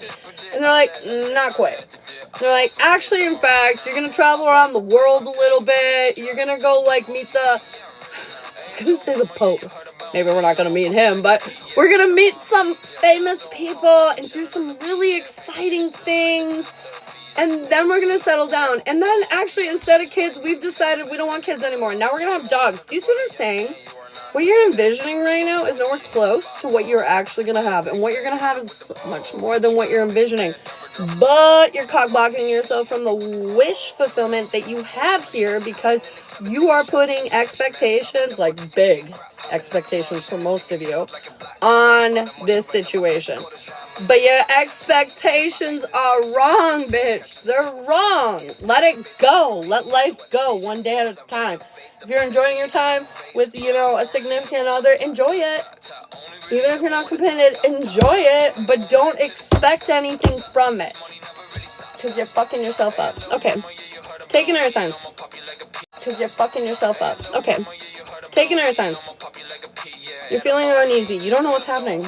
And they're like, not quite. They're like, actually, in fact, you're gonna travel around the world a little bit, you're gonna go, like, meet the... I was gonna say the Pope. Maybe we're not going to meet him, but we're going to meet some famous people and do some really exciting things. And then we're going to settle down. And then actually, instead of kids, we've decided we don't want kids anymore. Now we're going to have dogs. Do you see what I'm saying? What you're envisioning right now is nowhere close to what you're actually going to have. And what you're going to have is so much more than what you're envisioning. But you're cock-blocking yourself from the wish fulfillment that you have here because you are putting expectations, like big expectations for most of you, on this situation. But your expectations are wrong, bitch. They're wrong. Let it go. Let life go one day at a time. If you're enjoying your time with, a significant other, enjoy it. Even if you're not committed, enjoy it. But don't expect anything from it. Because you're fucking yourself up. Okay. Taking air signs. Because you're fucking yourself up. Okay. Taking air signs. You're feeling uneasy. You don't know what's happening.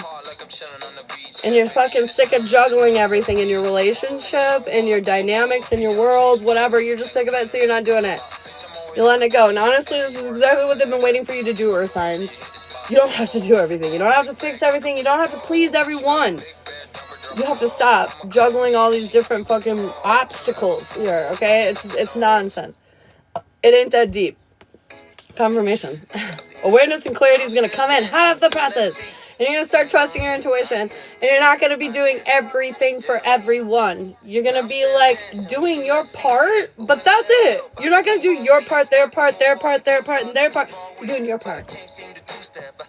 And you're fucking sick of juggling everything in your relationship, in your dynamics, in your world, whatever. You're just sick of it, so you're not doing it. You're letting it go. And honestly, this is exactly what they've been waiting for you to do, Earth signs. You don't have to do everything. You don't have to fix everything. You don't have to please everyone. You have to stop juggling all these different fucking obstacles here, okay? It's nonsense. It ain't that deep. Confirmation. Awareness and clarity is going to come in hot off the presses. And you're going to start trusting your intuition. And you're not going to be doing everything for everyone. You're going to be doing your part, but that's it. You're not going to do your part, their part, their part, their part, and their part. You're doing your part.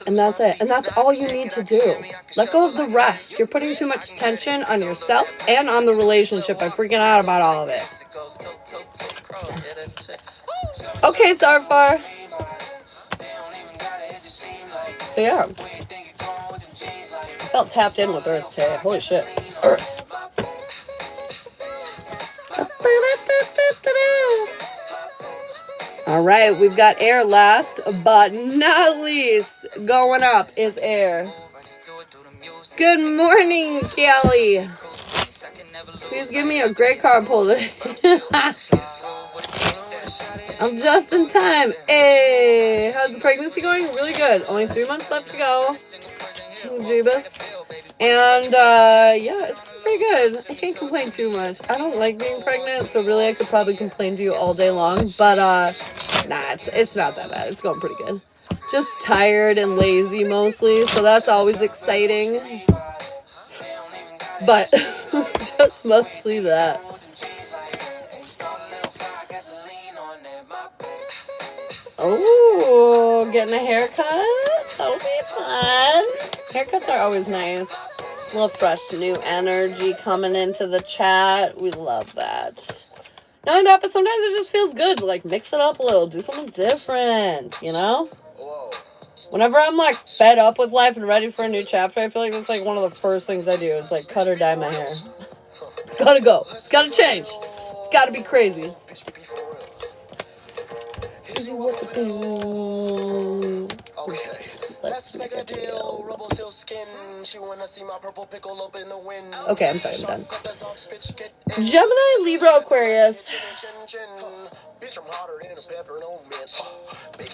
And that's it. And that's all you need to do. Let go of the rest. You're putting too much tension on yourself and on the relationship by freaking out about all of it. Okay, Starfar. So yeah. I felt tapped in with Earth today. Holy shit. Earth. Alright, we've got air last, but not least. Going up is air. Good morning, Kelly. Please give me a great card pull today. I'm just in time. Hey, how's the pregnancy going? Really good. Only 3 months left to go. Jeebus. And, yeah, it's pretty good. I can't complain too much. I don't like being pregnant, so really I could probably complain to you all day long. But, nah, it's not that bad. It's going pretty good. Just tired and lazy mostly, so that's always exciting. But, just mostly that. Oh, getting a haircut? That'll be fun. Haircuts are always nice. A little fresh new energy coming into the chat. We love that. Not only that, but sometimes it just feels good to mix it up a little. Do something different, Whenever I'm fed up with life and ready for a new chapter, I feel like that's one of the first things I do is cut or dye my hair. It's gotta go. It's gotta change. It's gotta be crazy. Let's make a deal. Okay, I'm sorry, I'm done. Gemini, Libra, Aquarius.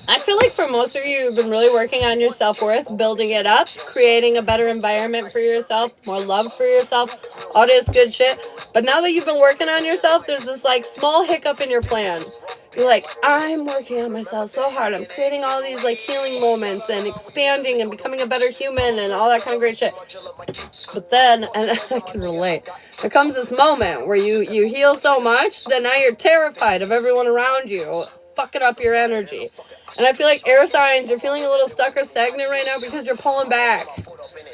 I feel like for most of you, you've been really working on your self-worth, building it up, creating a better environment for yourself, more love for yourself, all this good shit. But now that you've been working on yourself, there's this small hiccup in your plans. You're I'm working on myself so hard. I'm creating all these healing moments and expanding and becoming a better human and all that kind of great shit. But then, and I can relate, there comes this moment where you heal so much that now you're terrified of everyone around you fucking up your energy. And I feel like air signs, you're feeling a little stuck or stagnant right now because you're pulling back.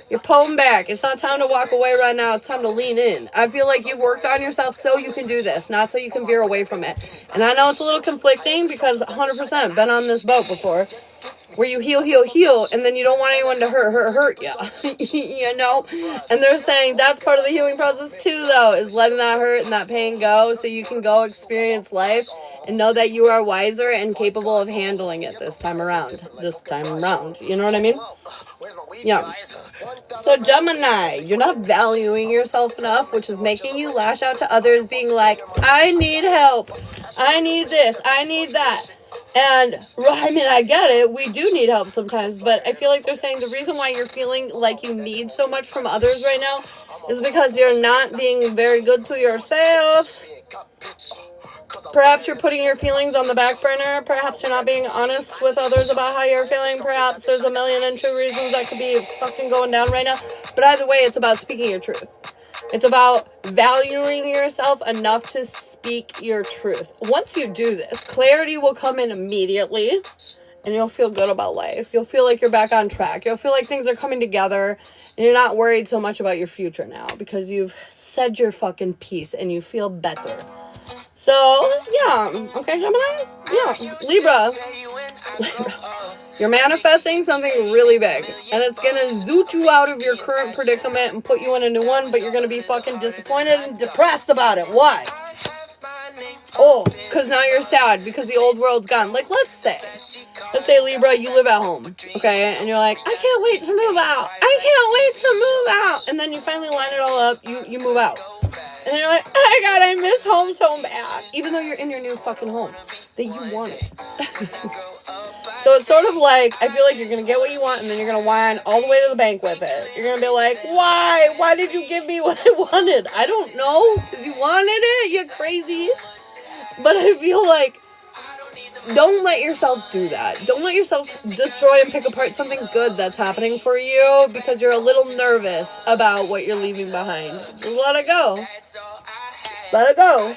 You're pulling back. It's not time to walk away right now. It's time to lean in. I feel like you've worked on yourself so you can do this, not so you can veer away from it. And I know it's a little conflicting because 100% been on this boat before where you heal, and then you don't want anyone to hurt you. And they're saying that's part of the healing process too, though, is letting that hurt and that pain go so you can go experience life and know that you are wiser and capable of handling it this time around. You know what I mean? Yeah. So Gemini, you're not valuing yourself enough, which is making you lash out to others being I need help. I need this. I need that. And, I mean, I get it. We do need help sometimes. But I feel like they're saying the reason why you're feeling like you need so much from others right now is because you're not being very good to yourself. Perhaps you're putting your feelings on the back burner. Perhaps you're not being honest with others about how you're feeling. Perhaps there's a million and two reasons that could be fucking going down right now. But either way, it's about speaking your truth. It's about valuing yourself enough to speak your truth. Once you do this, clarity will come in immediately, and you'll feel good about life. You'll feel like you're back on track. You'll feel like things are coming together, and you're not worried so much about your future now because you've said your fucking piece and you feel better. So, yeah. Okay, Gemini? Yeah. Libra. You're manifesting something really big. And it's going to zoot you out of your current predicament and put you in a new one, but you're going to be fucking disappointed and depressed about it. Why? Oh, because now you're sad because the old world's gone. Like, let's say, Libra, you live at home, okay? And you're like, I can't wait to move out. I can't wait to move out. And then you finally line it all up. You move out. And then you're like, oh my God, I miss home so bad. Even though you're in your new fucking home that you wanted. So it's sort of like, I feel like you're going to get what you want and then you're going to whine all the way to the bank with it. You're going to be like, why? Why did you give me what I wanted? I don't know. Because you wanted it, you crazy. But I feel like, don't let yourself do that. Don't let yourself destroy and pick apart something good that's happening for you because you're a little nervous about what you're leaving behind. Just let it go. Let it go.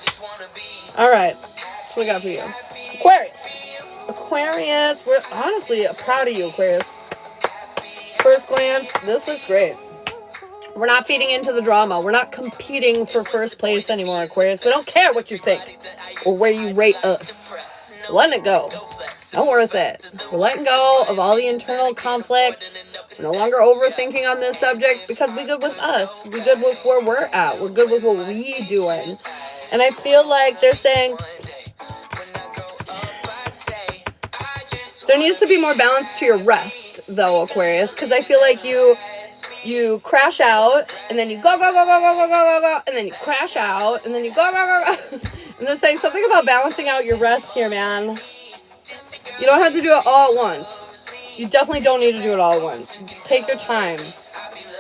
All right. That's what we got for you. Aquarius. We're honestly proud of you, Aquarius. First glance, this looks great. We're not feeding into the drama. We're not competing for first place anymore, Aquarius. We don't care what you think or where you rate us. We're letting it go. Not worth it. We're letting go of all the internal conflict. We're no longer overthinking on this subject because we're good with us. We're good with where we're at. We're good with what we're doing. And I feel like they're saying there needs to be more balance to your rest, though, Aquarius, because I feel like you crash out, and then you go, and then you crash out, and then you go. And they're saying something about balancing out your rest here, man. You don't have to do it all at once. You definitely don't need to do it all at once. Take your time.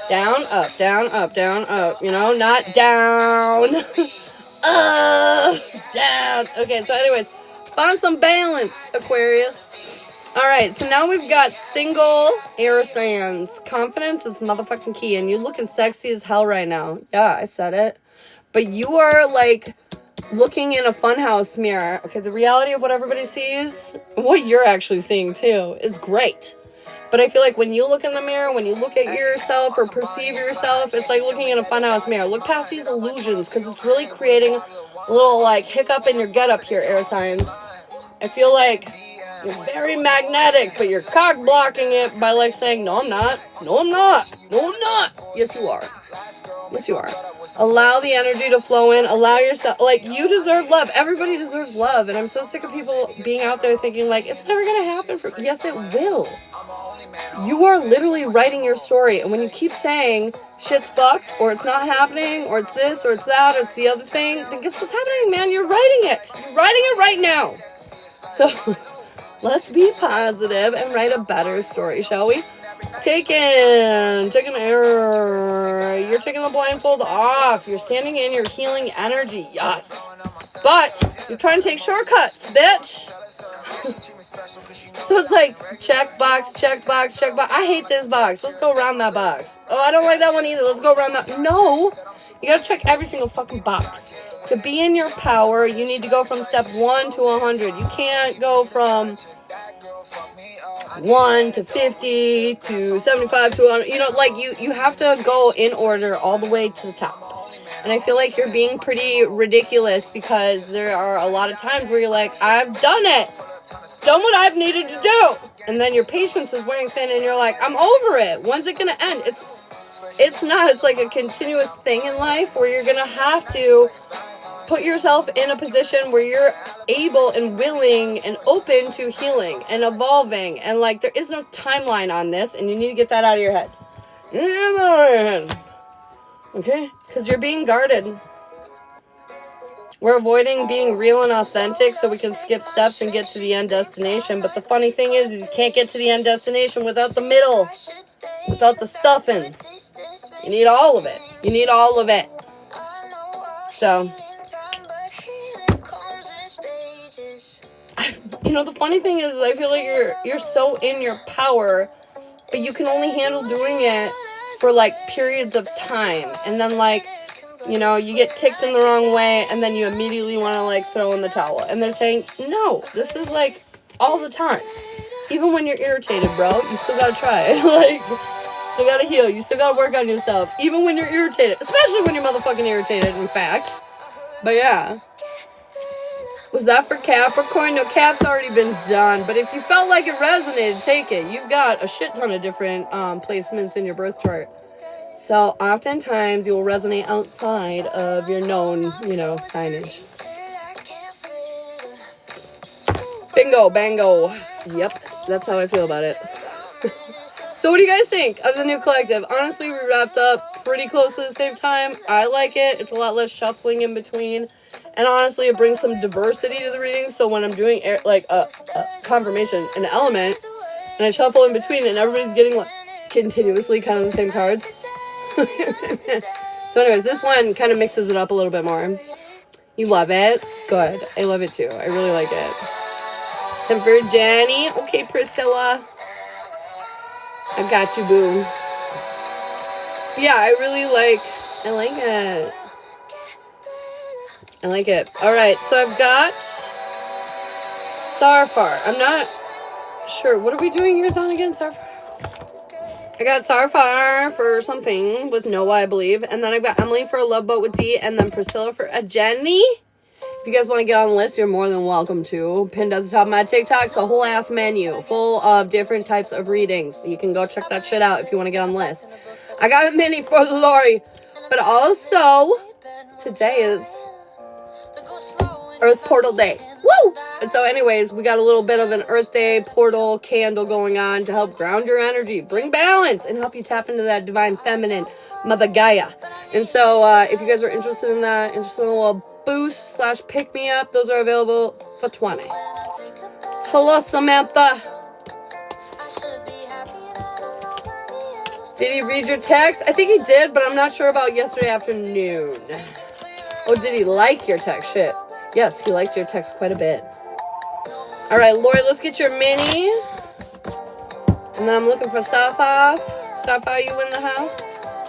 Down, up, down, up, down, up. You know, not down. Down. Okay, so anyways, find some balance, Aquarius. Alright, so now we've got single air signs. Confidence is motherfucking key, and you're looking sexy as hell right now. Yeah, I said it. But you are, like, looking in a funhouse mirror. Okay, the reality of what everybody sees, what you're actually seeing, too, is great. But I feel like when you look in the mirror, when you look at yourself or perceive yourself, it's like looking in a funhouse mirror. Look past these illusions, because it's really creating a little, like, hiccup in your getup here, air signs. I feel like you're very magnetic, but you're cock blocking it by like saying, no, I'm not. No, I'm not. No, I'm not. Yes, you are. Yes, you are. Allow the energy to flow in. Allow yourself, like, you deserve love. Everybody deserves love. And I'm so sick of people being out there thinking like, it's never going to happen for, yes, it will. You are literally writing your story. And when you keep saying shit's fucked, or it's not happening, or it's this, or it's that, or it's the other thing, then guess what's happening, man? You're writing it. You're writing it right now. So let's be positive and write a better story, shall we? Taking air. You're taking the blindfold off. You're standing in your healing energy. Yes. But you're trying to take shortcuts, bitch. So it's like, check box, check box, check box. I hate this box. Let's go around that box. Oh, I don't like that one either. Let's go around that. No. You gotta check every single fucking box. To be in your power, you need to go from step 1 to 100. You can't go from 1 to 50 to 75 to 100. You know, like, you have to go in order all the way to the top. And I feel like you're being pretty ridiculous because there are a lot of times where you're like, I've done it. Done what I've needed to do. And then your patience is wearing thin and you're like, I'm over it. When's it going to end? It's not. It's like a continuous thing in life where you're going to have to put yourself in a position where you're able and willing and open to healing and evolving. And, like, there is no timeline on this, and you need to get that out of your head. Okay? Because you're being guarded. We're avoiding being real and authentic so we can skip steps and get to the end destination. But the funny thing is you can't get to the end destination without the middle, without the stuffing. You need all of it. You need all of it. So, you know, the funny thing is I feel like you're so in your power, but you can only handle doing it for like periods of time. And then like, you know, you get ticked in the wrong way and then you immediately want to like throw in the towel. And they're saying, no, this is like all the time. Even when you're irritated, bro, you still gotta try. Like, still gotta heal. You still gotta work on yourself. Even when you're irritated. Especially when you're motherfucking irritated, in fact. But yeah. Was that for Capricorn? No, Cap's already been done. But if you felt like it resonated, take it. You've got a shit ton of different placements in your birth chart. So oftentimes you'll resonate outside of your known, you know, signage. Bingo, bango. Yep, that's how I feel about it. So what do you guys think of the new collective? Honestly, we wrapped up pretty close to the same time. I like it. It's a lot less shuffling in between. And honestly, it brings some diversity to the reading. So when I'm doing like a confirmation, an element, and I shuffle in between and everybody's getting like continuously kind of the same cards. So anyways, this one kind of mixes it up a little bit more. You love it? Good. I love it too. I really like it. Time for Jenny. Okay, Priscilla. I got you, boo. Yeah, I like it. I like it. Alright, so I've got Sarfar. I'm not sure. What are we doing yours on again, Sarfar? I got Sarfar for something with Noah, I believe. And then I've got Emily for a love boat with D. And then Priscilla for a Jenny. If you guys want to get on the list, you're more than welcome to. Pinned at the top of my TikTok's a whole ass menu full of different types of readings. You can go check that shit out if you want to get on the list. I got a mini for Lori. But also, today is Earth Portal Day. Woo! And so anyways, we got a little bit of an Earth Day portal candle going on to help ground your energy, bring balance, and help you tap into that divine feminine, Mother Gaia. And so if you guys are interested in that, interested in a little boost / pick me up, those are available for 20. Hello, Samantha. Did he read your text? I think he did, but I'm not sure about yesterday afternoon. Oh, did he like your text? Shit. Yes, he liked your text quite a bit. All right, Lori, let's get your mini. And then I'm looking for Safa. Safa, you in the house?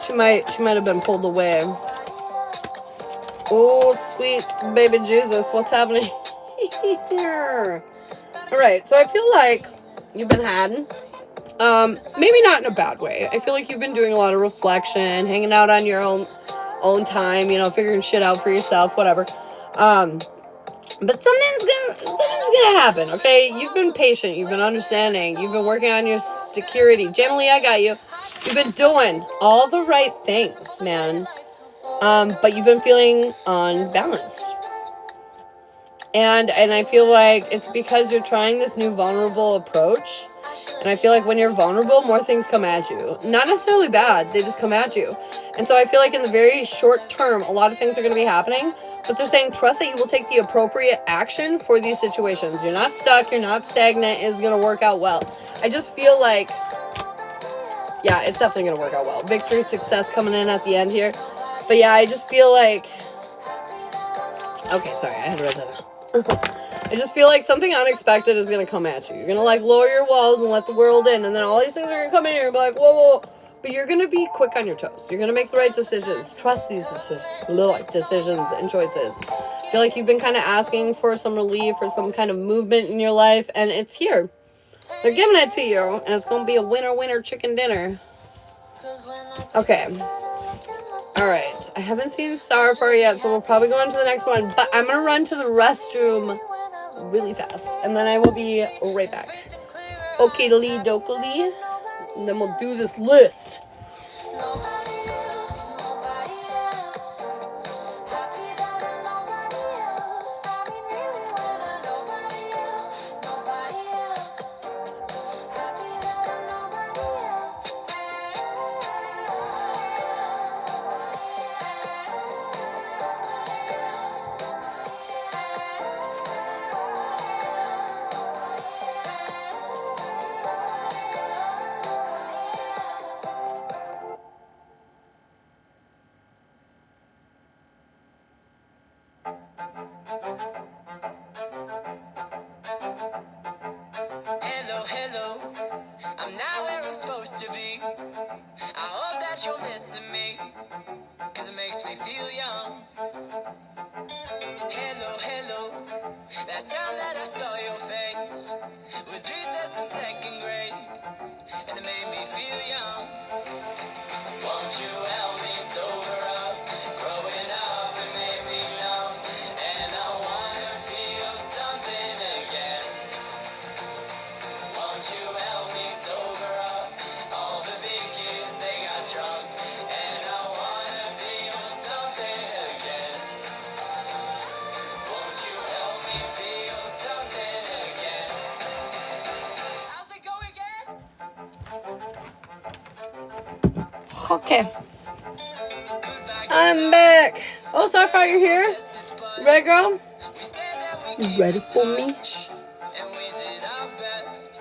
She might have been pulled away. Oh, sweet baby Jesus, what's happening here? All right, so I feel like you've been hiding. Maybe not in a bad way. I feel like you've been doing a lot of reflection, hanging out on your own time, you know, figuring shit out for yourself, whatever. But something's gonna happen, okay? You've been patient, you've been understanding, you've been working on your security. Jamily, I got you. You've been doing all the right things, man. But you've been feeling unbalanced. And I feel like it's because you're trying this new vulnerable approach. And I feel like when you're vulnerable, more things come at you. Not necessarily bad, they just come at you. And so I feel like in the very short term, a lot of things are going to be happening. But they're saying, trust that you will take the appropriate action for these situations. You're not stuck, you're not stagnant, it's going to work out well. I just feel like, yeah, it's definitely going to work out well. Victory, success coming in at the end here. But yeah, I just feel like, okay, sorry, I had to write that down. I just feel like something unexpected is going to come at you. You're going to like lower your walls and let the world in. And then all these things are going to come in here and be like, whoa. But you're going to be quick on your toes. You're going to make the right decisions. Trust these decisions and choices. I feel like you've been kind of asking for some relief or some kind of movement in your life. And it's here. They're giving it to you. And it's going to be a winner chicken dinner. Okay. Alright. I haven't seen Starfar yet. So we'll probably go on to the next one. But I'm going to run to the restroom really fast. And then I will be right back. Okie dokie. And then we'll do this list. that you'll listen me, cause it makes me feel young. Hello, hello. Last time that I saw your face was recess in second grade, and it made me feel young. Won't you help me sober up? Growing up, it made me numb, and I wanna feel something again. Won't you help me sober up? All the big kids, they got drunk, and I wanna feel something again. Won't you help me feel something again? How's it going again? Okay. I'm back. Oh, Starfire, you're here? You ready, girl? You ready for me? And we did our best.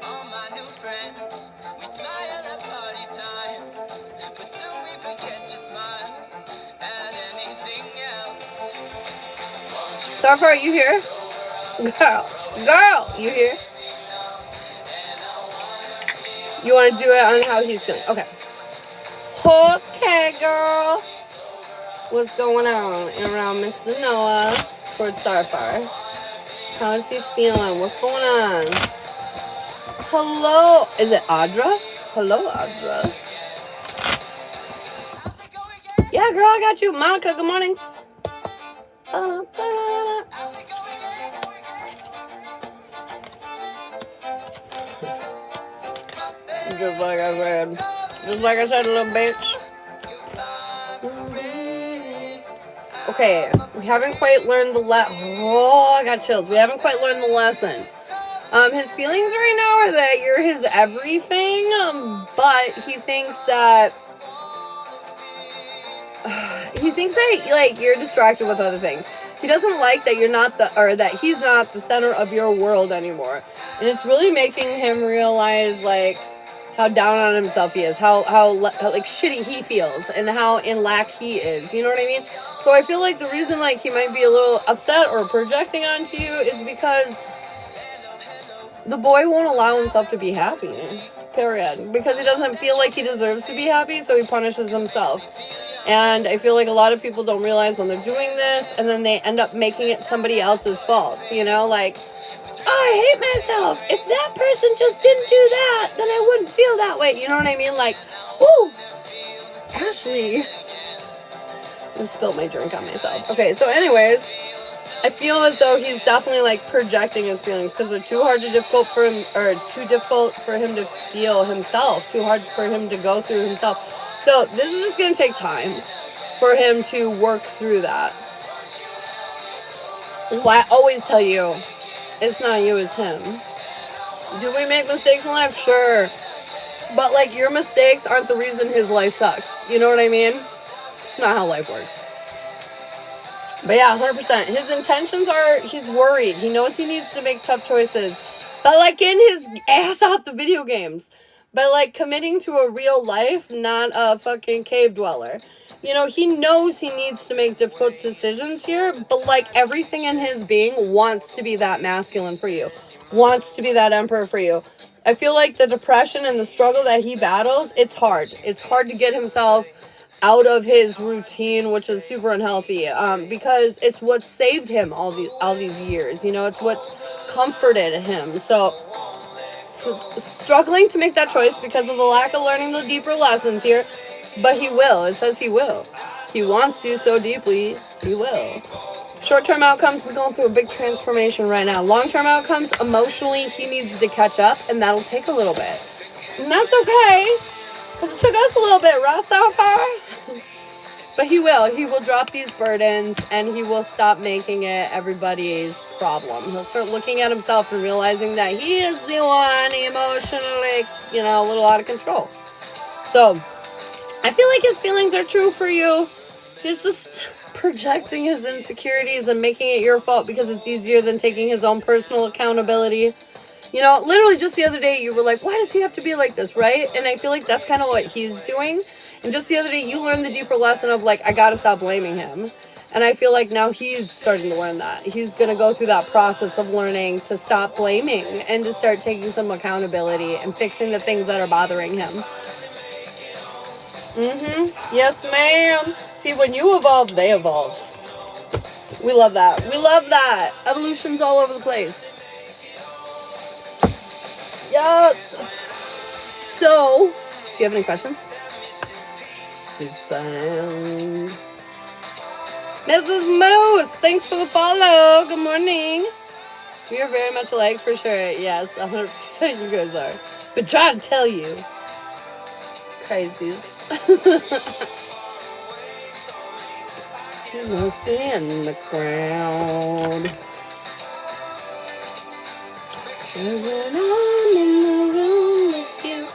All my new friends, we smile at party time, but soon we forget to smile at anything else. Won't you Starfire, you here? Girl, you here? You want to do it on how he's feeling? Okay. Okay, girl. What's going on around Mr. Noah towards Starfire? How is he feeling? What's going on? Hello. Is it Audra? Hello, Audra. how's it going again? Yeah, girl, I got you. Monica, good morning. How's it going again? Just like I said. Just like I said, little bitch. Okay, we haven't quite learned the Oh, I got chills. We haven't quite learned the lesson. His feelings right now are that you're his everything, but he thinks that like you're distracted with other things. He doesn't like that you're not that he's not the center of your world anymore, and it's really making him realize like how down on himself he is, how like shitty he feels, and how in lack he is. You know what I mean? So I feel like the reason like he might be a little upset or projecting onto you is because the boy won't allow himself to be happy. Period. Because he doesn't feel like he deserves to be happy, so he punishes himself. And I feel like a lot of people don't realize when they're doing this, and then they end up making it somebody else's fault. You know, like, oh, I hate myself. If that person just didn't do that, then I wouldn't feel that way. You know what I mean? Like, whoo, Ashley. I just spilled my drink on myself. Okay, so anyways, I feel as though he's definitely like projecting his feelings because they're too difficult for him to feel himself, too hard for him to go through himself. So this is just going to take time for him to work through that. This is why I always tell you, it's not you, it's him. Do we make mistakes in life? Sure. But like your mistakes aren't the reason his life sucks. You know what I mean? It's not how life works. But yeah, 100%. His intentions are, he's worried. He knows he needs to make tough choices. But like getting his ass off the video games. But like committing to a real life, not a fucking cave dweller. You know, he knows he needs to make difficult decisions here. But like everything in his being wants to be that masculine for you. Wants to be that emperor for you. I feel like the depression and the struggle that he battles, it's hard. It's hard to get himself out of his routine, which is super unhealthy, because it's what saved him all these years. You know, it's what's comforted him. So he's struggling to make that choice because of the lack of learning the deeper lessons here, but he will. It says he will. He wants to so deeply, he will. Short-term outcomes, we're going through a big transformation right now. Long-term outcomes, emotionally, he needs to catch up, and that'll take a little bit. And that's okay, because it took us a little bit, right, Starfire? But he will. He will drop these burdens, and he will stop making it everybody's problem. He'll start looking at himself and realizing that he is the one emotionally, you know, a little out of control. So, I feel like his feelings are true for you. He's just projecting his insecurities and making it your fault because it's easier than taking his own personal accountability. You know, literally just the other day, you were like, why does he have to be like this, right? And I feel like that's kind of what he's doing. And just the other day, you learned the deeper lesson of, like, I gotta stop blaming him. And I feel like now he's starting to learn that. He's gonna go through that process of learning to stop blaming and to start taking some accountability and fixing the things that are bothering him. Yes, ma'am. See, when you evolve, they evolve. We love that. We love that. Evolution's all over the place. Yes. So, do you have any questions? Mrs. Moose, thanks for the follow. Good morning. We are very much alike for sure. Yes, 100% you guys are. But trying to tell you. Crazies. You must be in the crowd. When I'm in the room with you,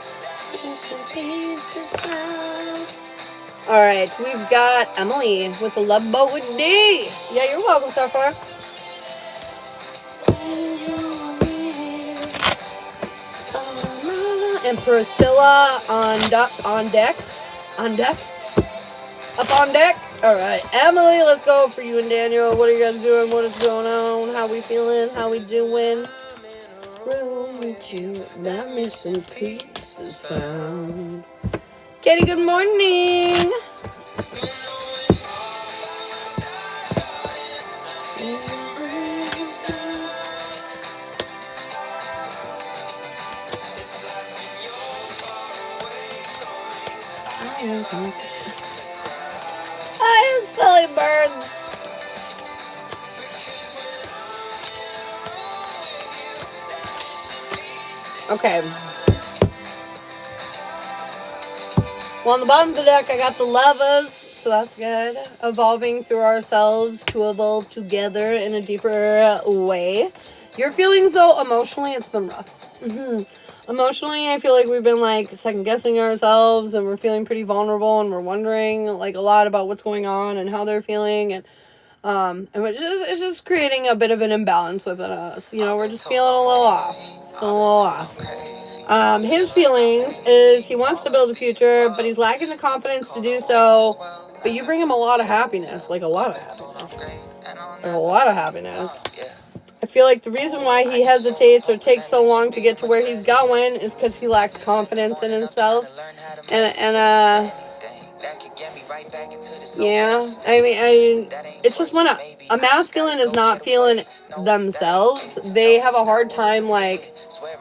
alright, we've got Emily with a love boat with D. Yeah, you're welcome so far. And Priscilla on deck. Up on deck. Alright, Emily, let's go for you and Daniel. What are you guys doing? What is going on? How we feeling? How we doing? Room with you, that missing piece is found. Katie, good morning. Hi, silly birds. Okay. Well, on the bottom of the deck, I got the lovers, so that's good. Evolving through ourselves to evolve together in a deeper way. Your feelings, though, emotionally, it's been rough. Emotionally, I feel like we've been, like, second-guessing ourselves, and we're feeling pretty vulnerable, and we're wondering, like, a lot about what's going on and how they're feeling, and it's just creating a bit of an imbalance within us. You know, we're just feeling a little off. His feelings is he wants to build a future, but he's lacking the confidence to do so. But you bring him a lot of happiness, like a lot of happiness. I feel like the reason why he hesitates or takes so long to get to where he's going is because he lacks confidence in himself. Yeah, I mean, it's just when a masculine is not feeling themselves, they have a hard time, like,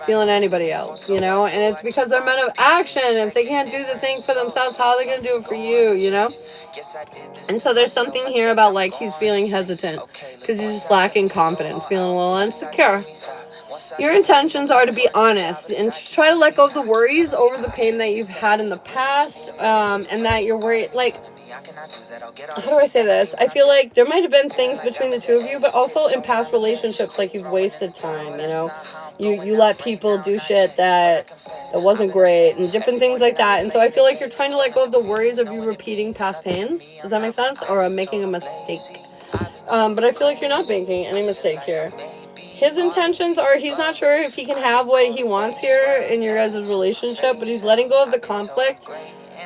feeling anybody else, you know? And it's because they're men of action. If they can't do the thing for themselves, how are they going to do it for you, you know? And so there's something here about, like, he's feeling hesitant because he's just lacking confidence, feeling a little insecure. Your intentions are to be honest and to try to let go of the worries over the pain that you've had in the past, and that you're worried, like, how do I say this? I feel like there might have been things between the two of you, but also in past relationships, like, you've wasted time, you know? You let people do shit that wasn't great and different things like that. And so I feel like you're trying to let go of the worries of you repeating past pains. Does that make sense? Or making a mistake. But I feel like you're not making any mistake here. His intentions are he's not sure if he can have what he wants here in your guys' relationship, but he's letting go of the conflict.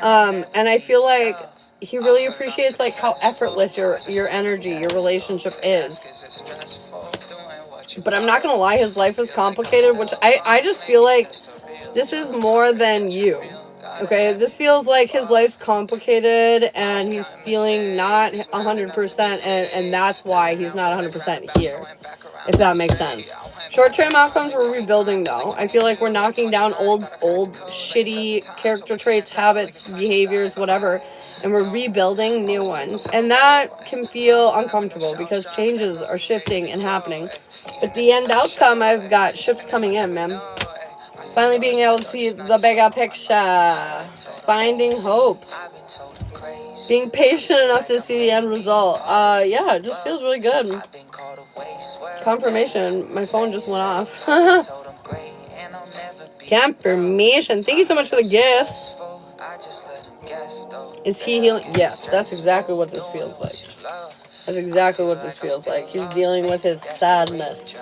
And I feel like he really appreciates, like, how effortless your energy, your relationship is. But I'm not gonna lie, his life is complicated, which I just feel like this is more than you. Okay, this feels like his life's complicated and he's feeling not 100%, and that's why he's not 100% here, if that makes sense. Short-term outcomes we're rebuilding, though. I feel like we're knocking down old shitty character traits, habits, behaviors, whatever, and we're rebuilding new ones. And that can feel uncomfortable because changes are shifting and happening. But the end outcome, I've got ships coming in, man. Finally being able to see the bigger picture. Finding hope. Being patient enough to see the end result. Yeah, it just feels really good. Confirmation. My phone just went off. Confirmation. Thank you so much for the gifts. Is he healing? Yes, that's exactly what this feels like. That's exactly what this feels like. He's dealing with his sadness.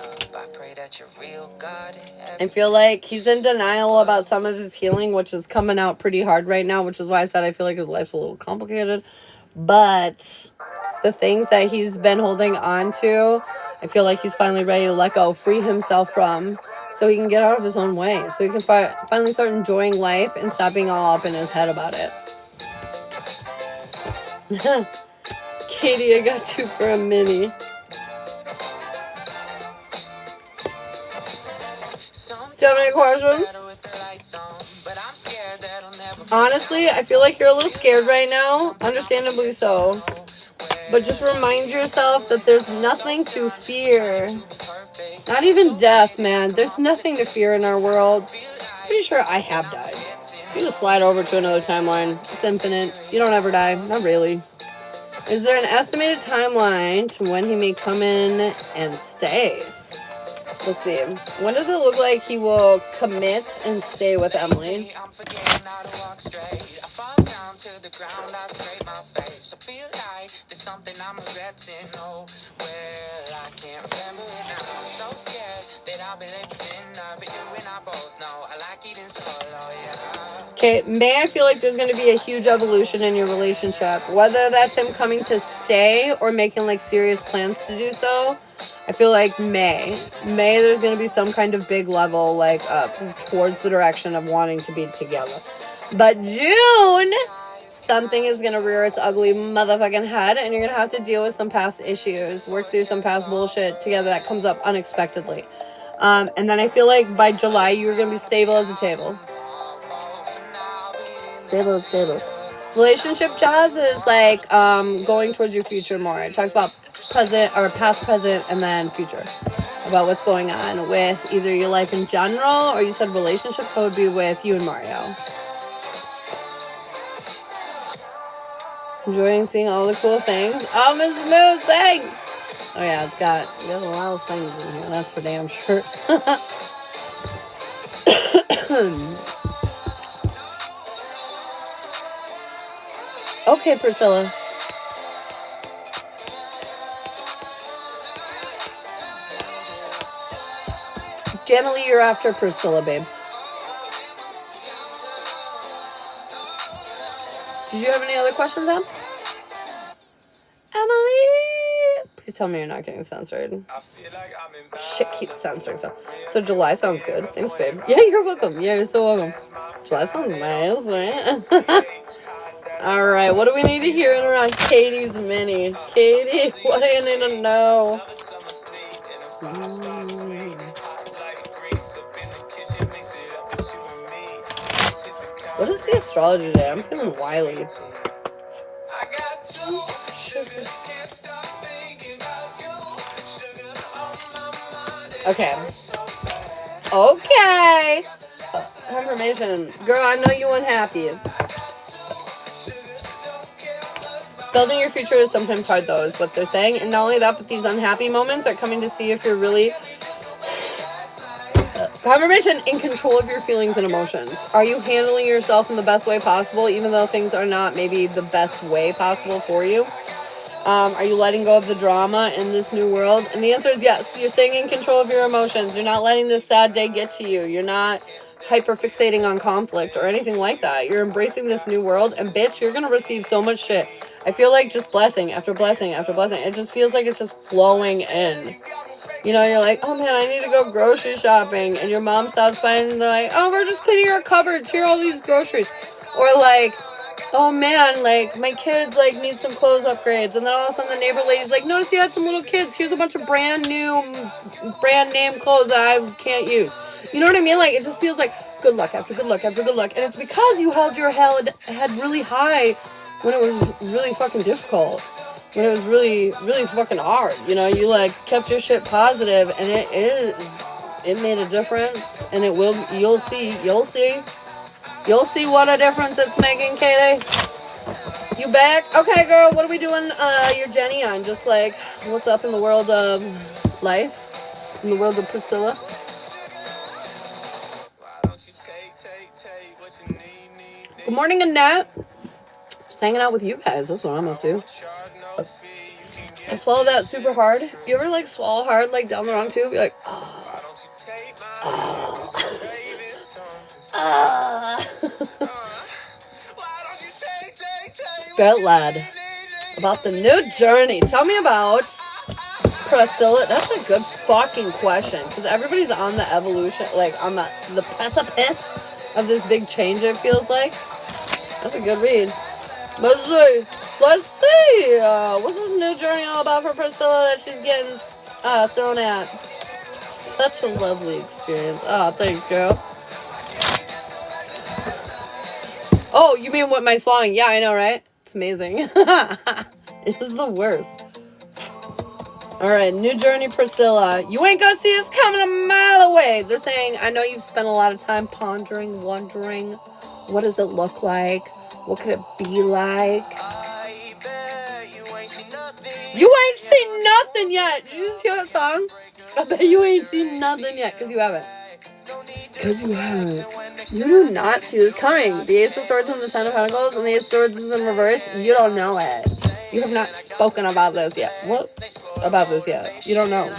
I feel like he's in denial about some of his healing, which is coming out pretty hard right now, which is why I said I feel like his life's a little complicated. But the things that he's been holding on to, I feel like he's finally ready to let go, free himself from, so he can get out of his own way. So he can finally start enjoying life and stop being all up in his head about it. Katie, I got you for a mini. Do you have any questions? Honestly, I feel like you're a little scared right now. Understandably so. But just remind yourself that there's nothing to fear. Not even death, man. There's nothing to fear in our world. Pretty sure I have died. You just slide over to another timeline. It's infinite. You don't ever die. Not really. Is there an estimated timeline to when he may come in and stay? Let's see. When does it look like he will commit and stay with Emily? Okay, May, I feel like there's going to be a huge evolution in your relationship. Whether that's him coming to stay or making like serious plans to do so. I feel like May, there's going to be some kind of big level, like, up towards the direction of wanting to be together. But June, something is going to rear its ugly motherfucking head, and you're going to have to deal with some past issues, work through some past bullshit together that comes up unexpectedly. And then I feel like by July, you're going to be stable as a table. Stable. Relationship jazz is like, going towards your future more. It talks about present or past, present, and then future, about what's going on with either your life in general, or you said relationships, so it would be with you and Mario. Enjoying seeing all the cool things. Oh, Ms. Moose, thanks. Oh yeah, it's got a lot of things in here, that's for damn sure. Okay, Priscilla. Generally, you're after Priscilla, babe. Did you have any other questions, Em? Emily! Please tell me you're not getting censored. Shit keeps censoring stuff. So July sounds good. Thanks, babe. Yeah, you're welcome. Yeah, you're so welcome. July sounds nice, right? Alright, what do we need to hear in around Katie's mini? Katie, what do you need to know? What is the astrology today? I'm feeling wily. Okay. Confirmation. Girl, I know you unhappy. Building your future is sometimes hard, though, is what they're saying. And not only that, but these unhappy moments are coming to see if you're really... Confirmation, in control of your feelings and emotions. Are you handling yourself in the best way possible, even though things are not maybe the best way possible for you? Are you letting go of the drama in this new world? And the answer is yes. You're staying in control of your emotions. You're not letting this sad day get to you. You're not hyper-fixating on conflict or anything like that. You're embracing this new world, and bitch, you're going to receive so much shit. I feel like just blessing after blessing after blessing. It just feels like it's just flowing in. You know, you're like, oh man, I need to go grocery shopping. And your mom stops by and they're like, oh, we're just cleaning our cupboards. Here are all these groceries. Or like, oh man, like my kids like need some clothes upgrades. And then all of a sudden the neighbor lady's like, notice you had some little kids. Here's a bunch of brand name clothes that I can't use. You know what I mean? Like it just feels like good luck after good luck after good luck. And it's because you held your head really high when it was really fucking difficult. When it was really, really fucking hard, you know, you like kept your shit positive, and it made a difference, and you'll see what a difference it's making, Katie. You back? Okay, girl, what are we doing, your Jenny on? Just like, what's up in the world of life, in the world of Priscilla? Good morning, Annette. Just hanging out with you guys, that's what I'm up to. I swallowed that super hard. You ever like swallow hard like down the wrong tube? You're like, Spirit led about the new journey. Tell me about Priscilla. That's a good fucking question, because everybody's on the evolution, like on the precipice of this big change. It feels like that's a good read. Let's Let's see. What's this new journey all about for Priscilla that she's getting thrown at? Such a lovely experience. Oh, thanks, girl. Oh, you mean what my swallowing? Yeah, I know, right? It's amazing. It is the worst. Alright, new journey, Priscilla. You ain't gonna see us coming a mile away. They're saying, I know you've spent a lot of time pondering, wondering, what does it look like? What could it be like? You ain't seen nothing yet. Did you just hear that song? I bet you ain't seen nothing yet, because you haven't. Because you haven't. You do not see this coming. The Ace of Swords and the Ten of Pentacles and the Ace of Swords is in reverse. You don't know it. You have not spoken about this yet. What? About this yet. You don't know.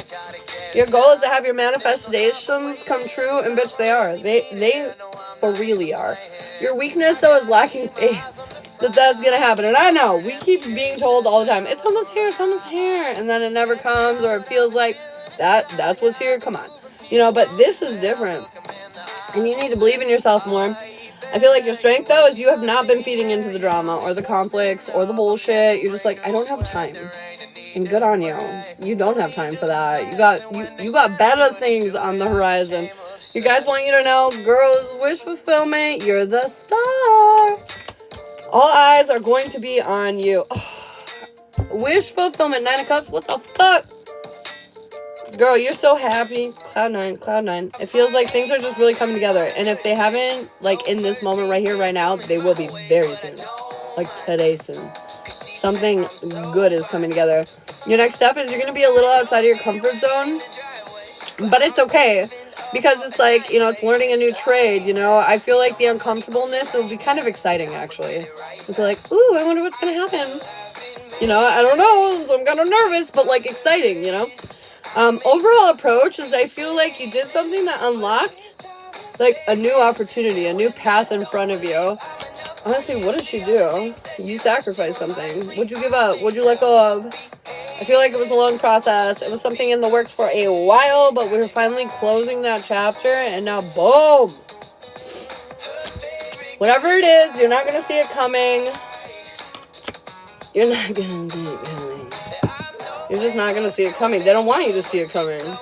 Your goal is to have your manifestations come true, and bitch, they are. They for really are. Your weakness, though, is lacking faith that that's gonna happen. And I know, we keep being told all the time, it's almost here, and then it never comes, or it feels like that's what's here. Come on. You know, but this is different. And you need to believe in yourself more. I feel like your strength, though, is you have not been feeding into the drama or the conflicts or the bullshit. You're just like, I don't have time. And good on you. You don't have time for that. You got better things on the horizon. You guys want you to know, girls, wish fulfillment, you're the star. All eyes are going to be on you. Wish fulfillment, 9 of Cups, what the fuck? Girl, you're so happy. Cloud nine. It feels like things are just really coming together. And if they haven't, like, in this moment right here, right now, they will be very soon. Like, today soon. Something good is coming together. Your next step is you're going to be a little outside of your comfort zone. But it's okay. Because it's like, you know, it's learning a new trade, you know. I feel like the uncomfortableness will be kind of exciting, actually. You'll be like, ooh, I wonder what's going to happen. You know, I don't know. So I'm kind of nervous, but, like, exciting, you know. Overall approach is I feel like you did something that unlocked, like, a new opportunity, a new path in front of you. Honestly, what did she do? You sacrificed something. What'd you give up? What'd you let go of? I feel like it was a long process. It was something in the works for a while, but we were finally closing that chapter, and now, boom! Whatever it is, you're not going to see it coming. You're not going to see it coming. You're just not going to see it coming. They don't want you to see it coming.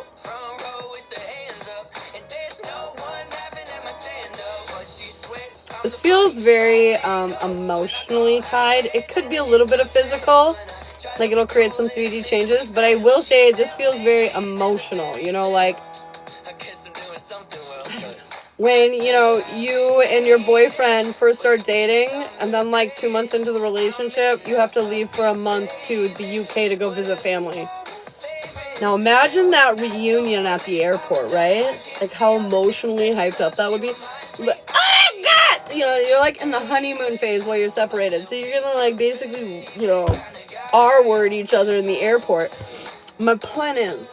This feels very emotionally tied. It could be a little bit of physical. Like, it'll create some 3D changes. But I will say this feels very emotional. You know, like, when, you know, you and your boyfriend first start dating, and then, like, 2 months into the relationship, you have to leave for a month to the UK to go visit family. Now, imagine that reunion at the airport, right? Like, how emotionally hyped up that would be. But, oh, God! You know, you're, like, in the honeymoon phase while you're separated. So you're gonna, like, basically, you know, R-word each other in the airport. My point is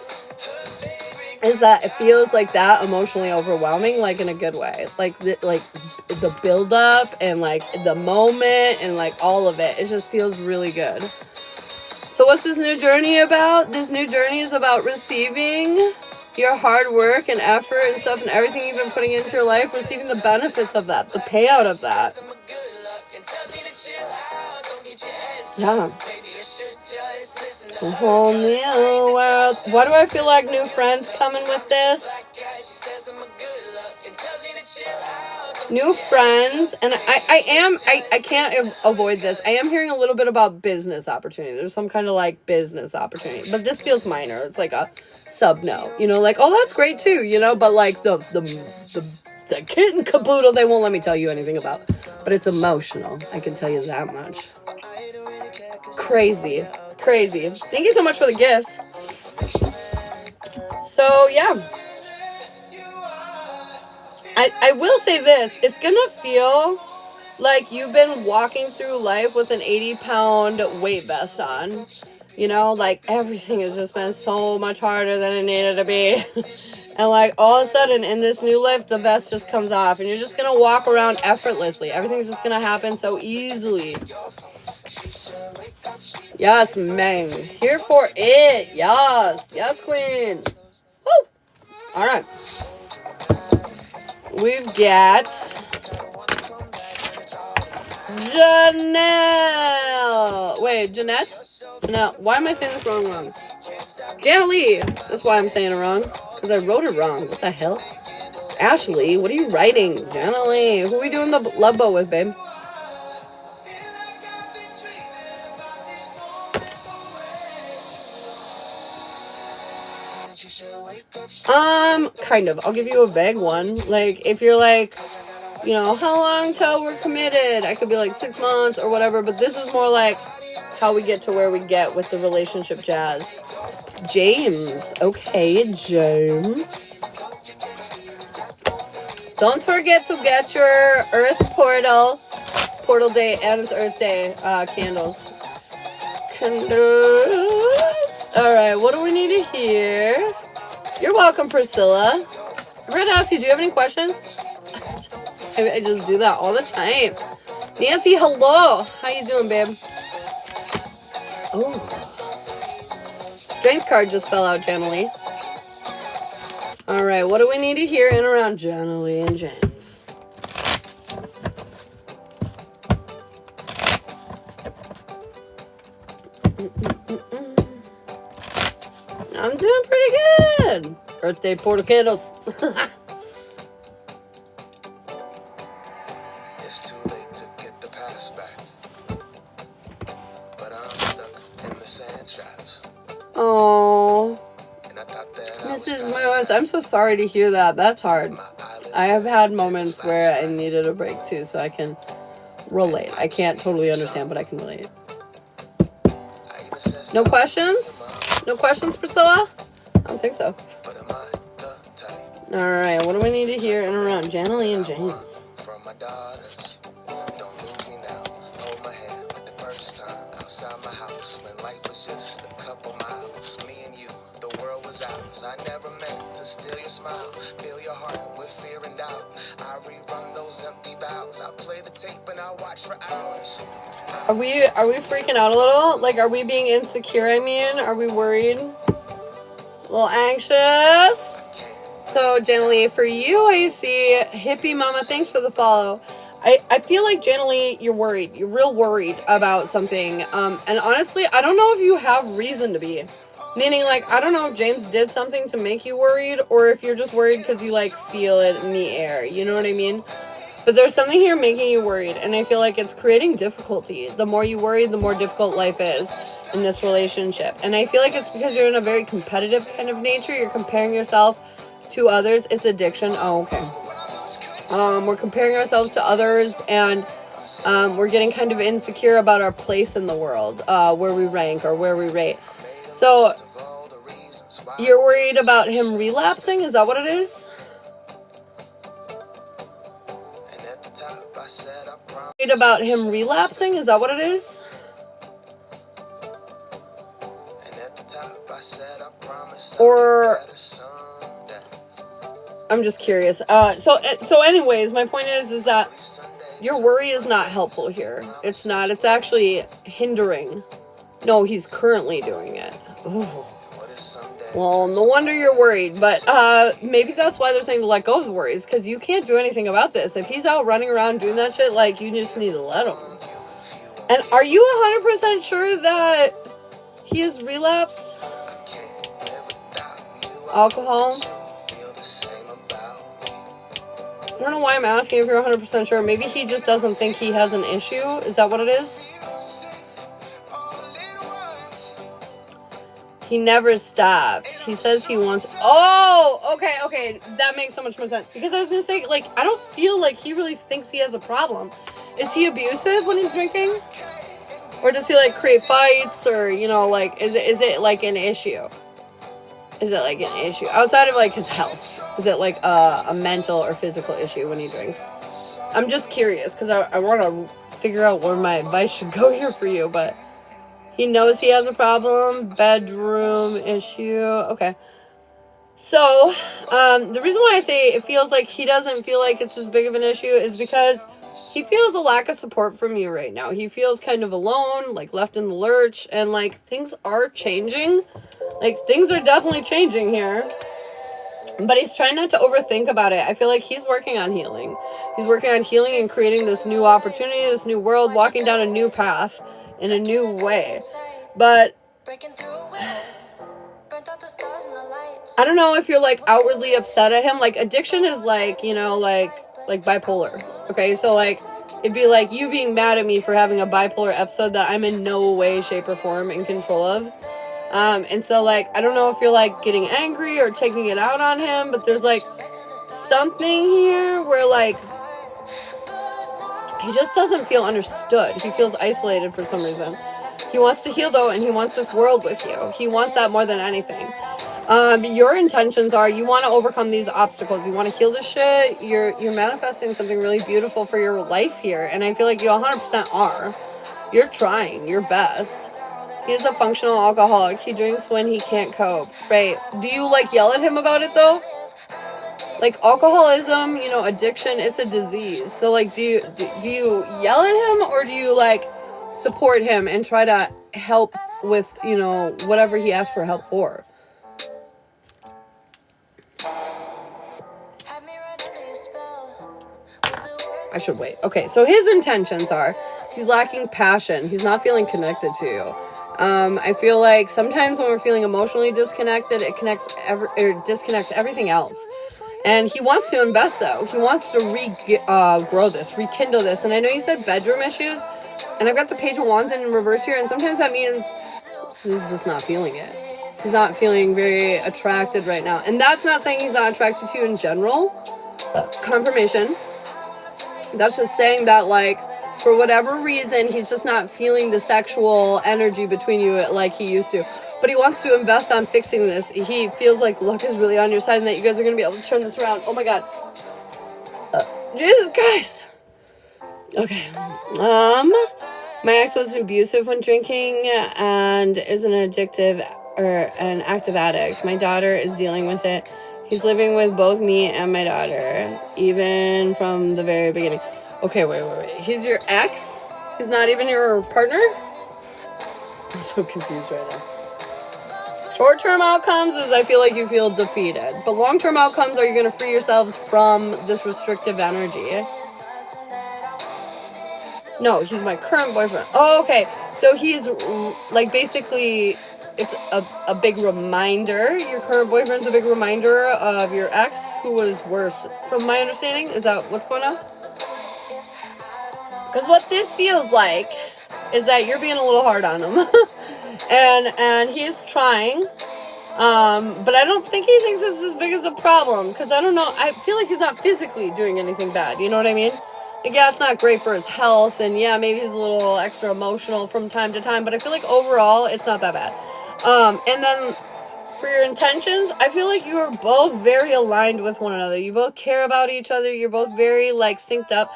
that it feels like that emotionally overwhelming, like, in a good way. Like the build-up and, like, the moment and, like, all of it. It just feels really good. So what's this new journey about? This new journey is about receiving your hard work and effort and stuff and everything you've been putting into your life, receiving the benefits of that, the payout of that. Yeah. A whole new world. Why do I feel like new friends coming with this? New friends, and I can't avoid this. I am hearing a little bit about business opportunity. There's some kind of, like, business opportunity, but this feels minor. It's like a sub no, you know, like, oh, that's great too, you know, but, like, the kit and caboodle they won't let me tell you anything about, but it's emotional. I can tell you that much. Crazy. Thank you so much for the gifts. So, yeah. I will say this. It's going to feel like you've been walking through life with an 80-pound weight vest on. You know, like, everything has just been so much harder than it needed to be. And, like, all of a sudden, in this new life, the vest just comes off. And you're just going to walk around effortlessly. Everything's just going to happen so easily. Yes, man. Here for it. Yes, queen. Woo! Alright. We've got Janelle. say Jeanette? No, why am I saying this wrong? Jana Lee. That's why I'm saying it wrong. Because I wrote it wrong. What the hell? Ashley, what are you writing? Jana Lee. Who are we doing the love boat with, babe? Kind of. I'll give you a vague one. Like, if you're like, you know, how long till we're committed? I could be like 6 months or whatever, but this is more like how we get to where we get with the relationship jazz. James. Okay, James. Don't forget to get your Earth Portal Day and it's Earth Day candles. Alright, what do we need to hear? You're welcome, Priscilla. I forgot to ask you, do you have any questions? I just do that all the time. Nancy, hello. How you doing, babe? Oh. Strength card just fell out, Janalee. Alright, what do we need to hear in around Janalee and James? I'm doing pretty good. Birthday portal candles. It's too late to get the past back, but I'm stuck in the sand traps. Oh, And I thought that Mrs. Moose, I'm so sorry to hear that. That's hard. I have had moments where I needed a break too, so I can relate. I can't totally understand, but I can relate. No questions? No questions, Priscilla? I don't think so. Alright, what do we need to hear in around Janalee and James? From my daughters, don't lose me now. Hold my hand like the first time outside my house when life was just a couple miles. Me and you, the world was ours. I never meant to steal your smile, fill your heart with fear and doubt. I rerun those empty vows. I play the tape and I watch for hours. Are we freaking out a little? Like, are we being insecure? I mean, are we worried? A little anxious? So, Janalee, for you, I see Hippie Mama, thanks for the follow. I feel like, Janalee, you're worried. You're real worried about something. And honestly, I don't know if you have reason to be. Meaning, like, I don't know if James did something to make you worried, or if you're just worried because you, like, feel it in the air. You know what I mean? But there's something here making you worried, and I feel like it's creating difficulty. The more you worry, the more difficult life is in this relationship. And I feel like it's because you're in a very competitive kind of nature. You're comparing yourself to others. It's addiction. Oh, okay. We're comparing ourselves to others, and we're getting kind of insecure about our place in the world, where we rank or where we rate. So, you're worried about him relapsing? Is that what it is? Worried about him relapsing? Is that what it is? Or I'm just curious. So anyways, my point is that your worry is not helpful here. It's not. It's actually hindering. No, he's currently doing it. Ooh. Well, no wonder you're worried. But maybe that's why they're saying to let go of the worries, because you can't do anything about this. If he's out running around doing that shit, like, you just need to let him. And are you 100% sure that he has relapsed alcohol? I don't know why I'm asking if you're 100% sure. Maybe he just doesn't think he has an issue. Is that what it is? He never stopped. He says he wants... Oh, okay. That makes so much more sense. Because I was going to say, like, I don't feel like he really thinks he has a problem. Is he abusive when he's drinking? Or does he, like, create fights? Or, you know, like, is it like, an issue? Is it, like, an issue? Outside of, like, his health. Is it, like, a mental or physical issue when he drinks? I'm just curious, because I want to figure out where my advice should go here for you, but... He knows he has a problem. Bedroom issue. Okay. So, the reason why I say it feels like he doesn't feel like it's as big of an issue is because he feels a lack of support from you right now. He feels kind of alone, like left in the lurch, and like things are changing. Like things are definitely changing here. But he's trying not to overthink about it. I feel like he's working on healing. He's working on healing and creating this new opportunity, this new world, walking down a new path. in a new way. But I don't know if you're like outwardly upset at him. Like addiction is like, you know, like bipolar. Okay, so like it'd be like you being mad at me for having a bipolar episode that I'm in no way, shape, or form in control of. And so like I don't know if you're like getting angry or taking it out on him, but there's like something here where like he just doesn't feel understood. He feels isolated for some reason. He wants to heal though, and he wants this world with you. He wants that more than anything. Your intentions are you want to overcome these obstacles. You want to heal this shit. You're manifesting something really beautiful for your life here, and I feel like you 100% are. You're trying your best. He's a functional alcoholic. He drinks when he can't cope. Right. Do you like yell at him about it though? Like alcoholism, you know, addiction, it's a disease. So like do you yell at him, or do you like support him and try to help with, you know, whatever he asks for help for? I should wait. Okay, so his intentions are he's lacking passion. He's not feeling connected to you. I feel like sometimes when we're feeling emotionally disconnected, it disconnects everything else. And he wants to invest though. He wants to grow this, rekindle this. And I know you said bedroom issues, and I've got the Page of Wands in reverse here, and sometimes that means he's just not feeling it. He's not feeling very attracted right now. And that's not saying he's not attracted to you in general. Confirmation. That's just saying that, like, for whatever reason, he's just not feeling the sexual energy between you like he used to. But he wants to invest on fixing this. He feels like luck is really on your side and that you guys are going to be able to turn this around. Oh my god. Jesus Christ. Okay. My ex was abusive when drinking and is an addictive or an active addict. My daughter is dealing with it. He's living with both me and my daughter, even from the very beginning. Okay, wait. He's your ex? He's not even your partner? I'm so confused right now. Short-term outcomes is I feel like you feel defeated. But long-term outcomes are you're going to free yourselves from this restrictive energy. No, he's my current boyfriend. Oh, okay. So he's, like, basically, it's a big reminder. Your current boyfriend's a big reminder of your ex, who was worse, from my understanding. Is that what's going on? Because what this feels like is that you're being a little hard on him. and he's trying. But I don't think he thinks it's as big as a problem. Because I don't know. I feel like he's not physically doing anything bad. You know what I mean? Like, yeah, it's not great for his health, and yeah, maybe he's a little extra emotional from time to time, but I feel like overall, it's not that bad. And then, for your intentions, I feel like you are both very aligned with one another. You both care about each other, you're both very, like, synced up,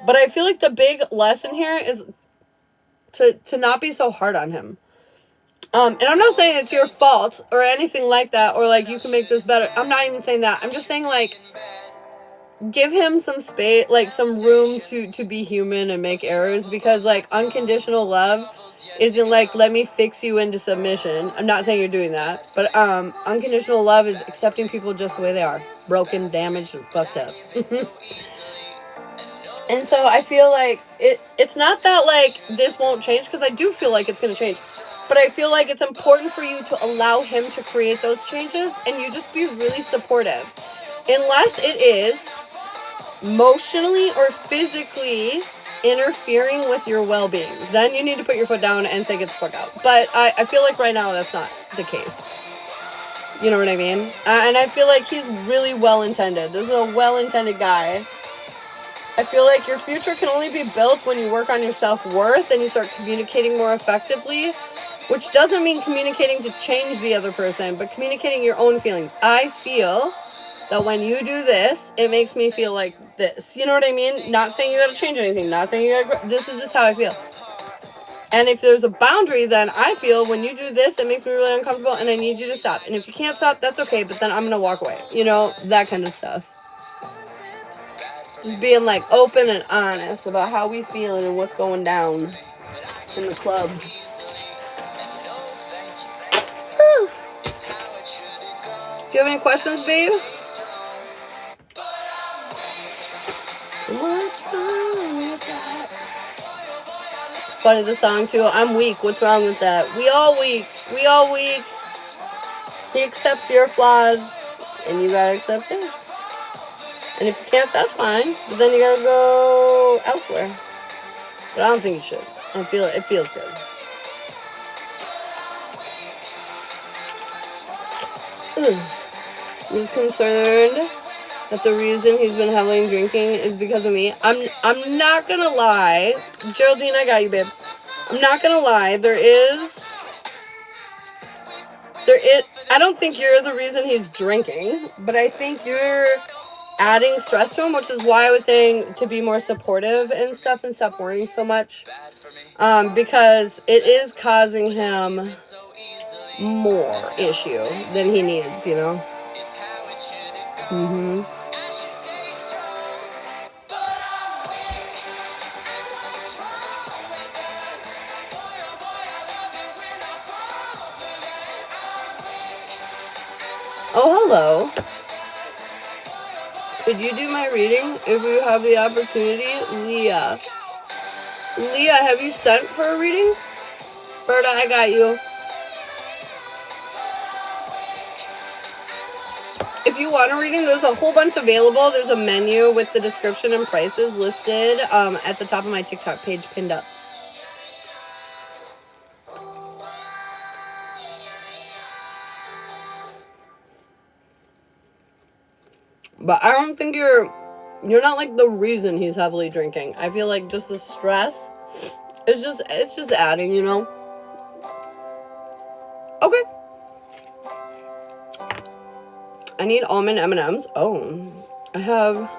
but I feel like the big lesson here is to not be so hard on him. And I'm not saying it's your fault, or anything like that, or, like, you can make this better. I'm not even saying that. I'm just saying, like, give him some space, like some room to be human and make errors, because like unconditional love isn't like let me fix you into submission. I'm not saying you're doing that, but unconditional love is accepting people just the way they are, broken, damaged, and fucked up. And so I feel like it's not that like this won't change, because I do feel like it's going to change, but I feel like it's important for you to allow him to create those changes, and you just be really supportive, unless it is emotionally or physically interfering with your well-being. Then you need to put your foot down and say get the fuck out. But I feel like right now that's not the case. You know what I mean? And I feel like he's really well-intended. This is a well-intended guy. I feel like your future can only be built when you work on your self-worth and you start communicating more effectively, which doesn't mean communicating to change the other person, but communicating your own feelings. I feel that when you do this, it makes me feel like this. You know what I mean? Not saying you gotta change anything. Not saying you gotta... This is just how I feel. And if there's a boundary, then I feel when you do this, it makes me really uncomfortable, and I need you to stop. And if you can't stop, that's okay, but then I'm gonna walk away. You know? That kind of stuff. Just being, like, open and honest about how we feeling and what's going down in the club. Whew. Do you have any questions, babe? What's wrong with that? funny, the song too. I'm weak. What's wrong with that? We all weak. We all weak. He accepts your flaws, and you gotta accept his. And if you can't, that's fine. But then you gotta go elsewhere. But I don't think you should. I don't feel it. It feels good. I'm just concerned that the reason he's been heavily drinking is because of me. I'm not gonna lie. Geraldine, I got you, babe. I'm not gonna lie. I don't think you're the reason he's drinking, but I think you're adding stress to him, which is why I was saying to be more supportive and stuff and stop worrying so much. Because it is causing him more issue than he needs, you know? Mm-hmm. Oh, hello. Could you do my reading if you have the opportunity? Leah. Leah, have you sent for a reading? Berta, I got you. If you want a reading, there's a whole bunch available. There's a menu with the description and prices listed at the top of my TikTok page pinned up. But I don't think you're not like the reason he's heavily drinking. I feel like just the stress it's just adding, you know. Okay. I need almond M&Ms. Oh, I have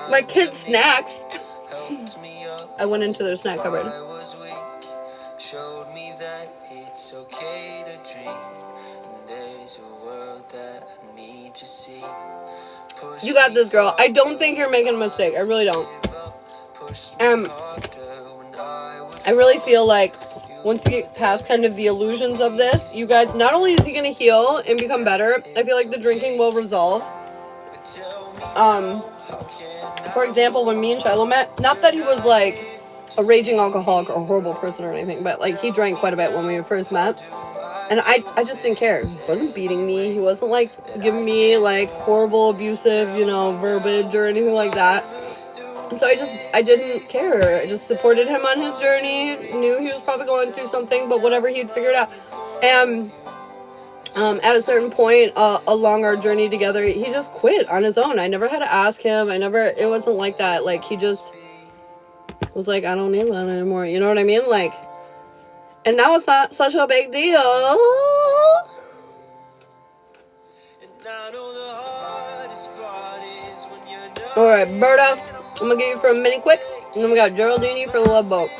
my kids' snacks. I went into their snack cupboard. Showed me that it's okay to dream. There's a world that I need to see. You got this, girl. I don't think you're making a mistake. I really don't. I really feel like once you get past kind of the illusions of this, you guys, not only is he going to heal and become better, I feel like the drinking will resolve. For example, when me and Shiloh met, not that he was like a raging alcoholic or a horrible person or anything, but like he drank quite a bit when we first met. And I just didn't care. He wasn't beating me. He wasn't like giving me like horrible, abusive, you know, verbiage or anything like that. And so I didn't care. I just supported him on his journey. Knew he was probably going through something, but whatever he'd figured out. And at a certain point along our journey together, he just quit on his own. I never had to ask him. It wasn't like that. Like he just was like, I don't need that anymore. You know what I mean? Like, and now it's not such a big deal. Alright, Berta, I'm gonna get you for a mini quick. And then we got Geraldine for the love boat.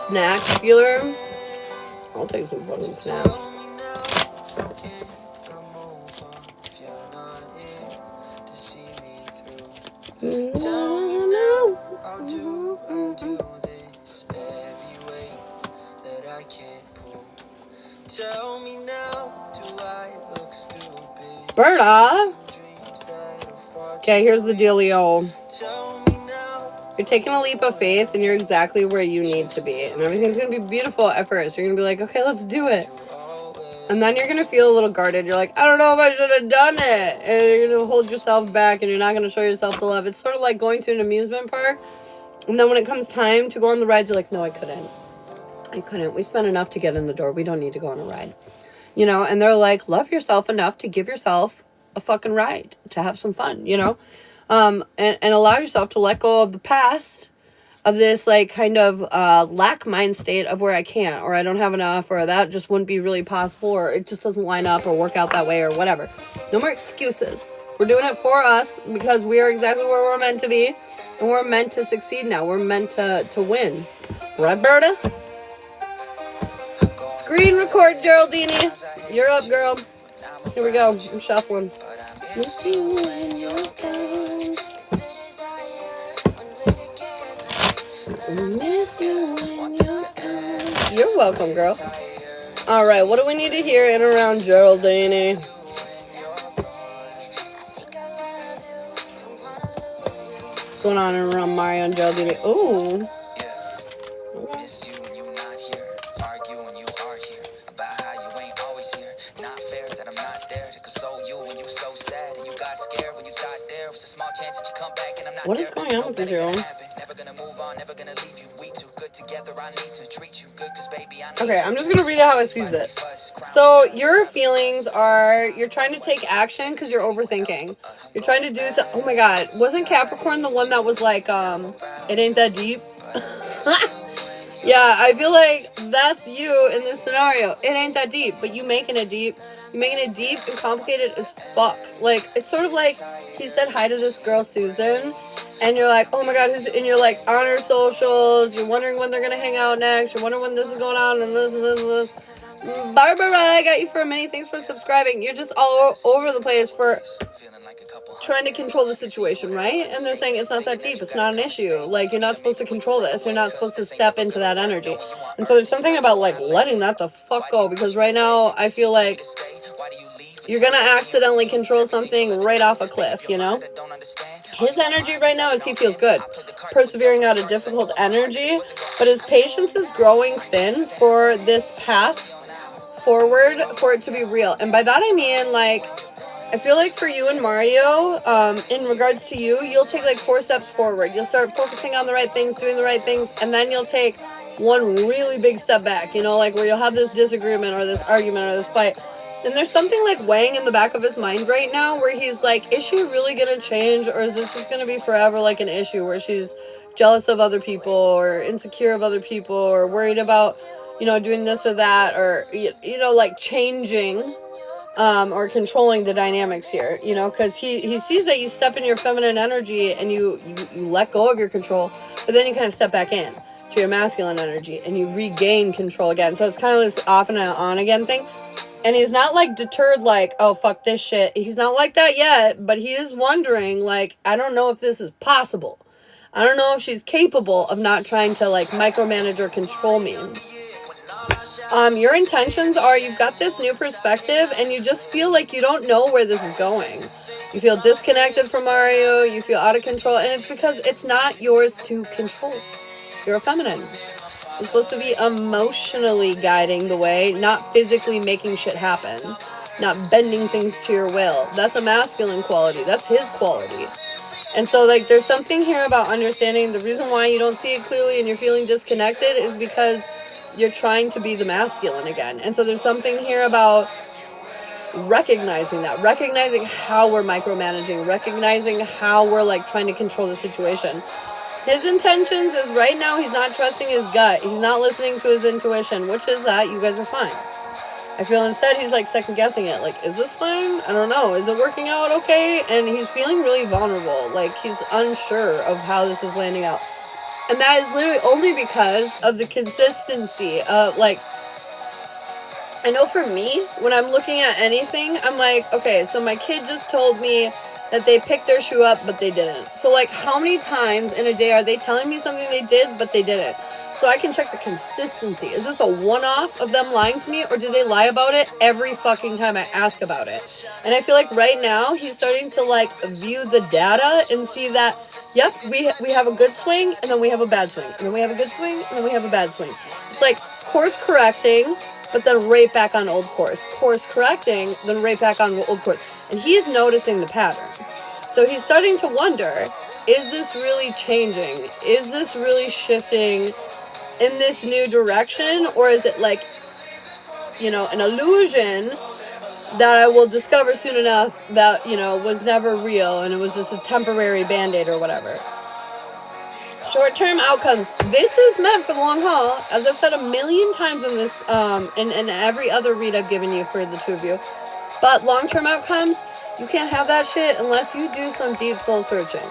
Snack feeler. I'll take some fucking snacks. Berta. Okay, here's the dealio. You're taking a leap of faith and you're exactly where you need to be. And everything's going to be beautiful at first. You're going to be like, okay, let's do it. And then you're going to feel a little guarded. You're like, I don't know if I should have done it. And you're going to hold yourself back and you're not going to show yourself the love. It's sort of like going to an amusement park. And then when it comes time to go on the ride, you're like, no, I couldn't. We spent enough to get in the door. We don't need to go on a ride. You know, and they're like, love yourself enough to give yourself a fucking ride, to have some fun, you know? And allow yourself to let go of the past, of this, like, kind of lack mind state of where I can't, or I don't have enough, or that just wouldn't be really possible, or it just doesn't line up, or work out that way, or whatever. No more excuses. We're doing it for us, because we are exactly where we're meant to be, and we're meant to succeed now. We're meant to win. Right, Berta? Screen record, Geraldine. You're up, girl. Here we go. I'm shuffling. Miss you when you're gone. Miss you when you're gone. You're welcome, girl. Alright, what do we need to hear in around Geraldine? going on around Mario and Joe today. Oh. Miss you when you not here. Argue when you are here. About how you ain't always here. Not fair that I'm not there to console you when you so sad. And you got scared when you thought there was a small chance that you come back and I'm not What there. is going on with you, Joe? Never gonna move on, never gonna leave you. We too good together. I need to treat you good cause baby I need Okay, I'm just gonna read it how it sees it. So your feelings are you're trying to take action because you're overthinking. You're trying to do so. Oh my God, wasn't Capricorn the one that was like, it ain't that deep? Yeah, I feel like that's you in this scenario. It ain't that deep, but you making it deep. You're making it deep and complicated as fuck. Like, it's sort of like he said hi to this girl, Susan, and you're like, oh my God, and you're like on her socials, you're wondering when they're gonna hang out next, you're wondering when this is going on, and this and this and this. Barbara, I got you for a minute. Thanks for subscribing. You're just all over the place for trying to control the situation, right? And they're saying it's not that deep. It's not an issue. Like, you're not supposed to control this. You're not supposed to step into that energy. And so there's something about, like, letting that the fuck go. Because right now, I feel like you're gonna accidentally control something right off a cliff, you know? His energy right now is he feels good. Persevering out a difficult energy. But his patience is growing thin for this path forward for it to be real. And by that I mean, like, I feel like for you and Mario, in regards to you, you'll take like 4 steps forward. You'll start focusing on the right things, doing the right things, and then you'll take one really big step back, you know, like where you'll have this disagreement or this argument or this fight. And there's something like weighing in the back of his mind right now where he's like, is she really going to change, or is this just going to be forever like an issue where she's jealous of other people or insecure of other people or worried about, you know, doing this or that, or, you know, like changing or controlling the dynamics here, you know, because he sees that you step in your feminine energy and you let go of your control, but then you kind of step back in to your masculine energy and you regain control again. So it's kind of this off and on again thing. And he's not like deterred, like, oh, fuck this shit. He's not like that yet, but he is wondering, like, I don't know if this is possible. I don't know if she's capable of not trying to, like, micromanage or control me. Your intentions are you've got this new perspective and you just feel like you don't know where this is going. You feel disconnected from Mario, you feel out of control, and it's because it's not yours to control. You're a feminine. You're supposed to be emotionally guiding the way, not physically making shit happen, not bending things to your will. That's a masculine quality. That's his quality. And so, like, there's something here about understanding the reason why you don't see it clearly and you're feeling disconnected is because you're trying to be the masculine again. And so there's something here about recognizing that, recognizing how we're micromanaging, recognizing how we're like trying to control the situation. His intentions is right now he's not trusting his gut. He's not listening to his intuition, which is that you guys are fine. I feel instead he's like second guessing it. Like, is this fine? I don't know. Is it working out okay? And he's feeling really vulnerable. Like, he's unsure of how this is landing out. And that is literally only because of the consistency of, like, I know for me, when I'm looking at anything, I'm like, okay, so my kid just told me that they picked their shoe up, but they didn't. So, like, how many times in a day are they telling me something they did, but they didn't? So I can check the consistency. Is this a one-off of them lying to me, or do they lie about it every fucking time I ask about it? And I feel like right now, he's starting to, like, view the data and see that, yep, we have a good swing, and then we have a bad swing. And then we have a good swing, and then we have a bad swing. It's like course correcting, but then right back on old course. Course correcting, then right back on old course. And he's noticing the pattern. So he's starting to wonder, is this really changing? Is this really shifting in this new direction? Or is it like, you know, an illusion that I will discover soon enough that, you know, was never real and it was just a temporary band-aid or whatever. Short-term outcomes. This is meant for the long haul, as I've said a million times in this, and every other read I've given you for the two of you. But long-term outcomes, you can't have that shit unless you do some deep soul searching.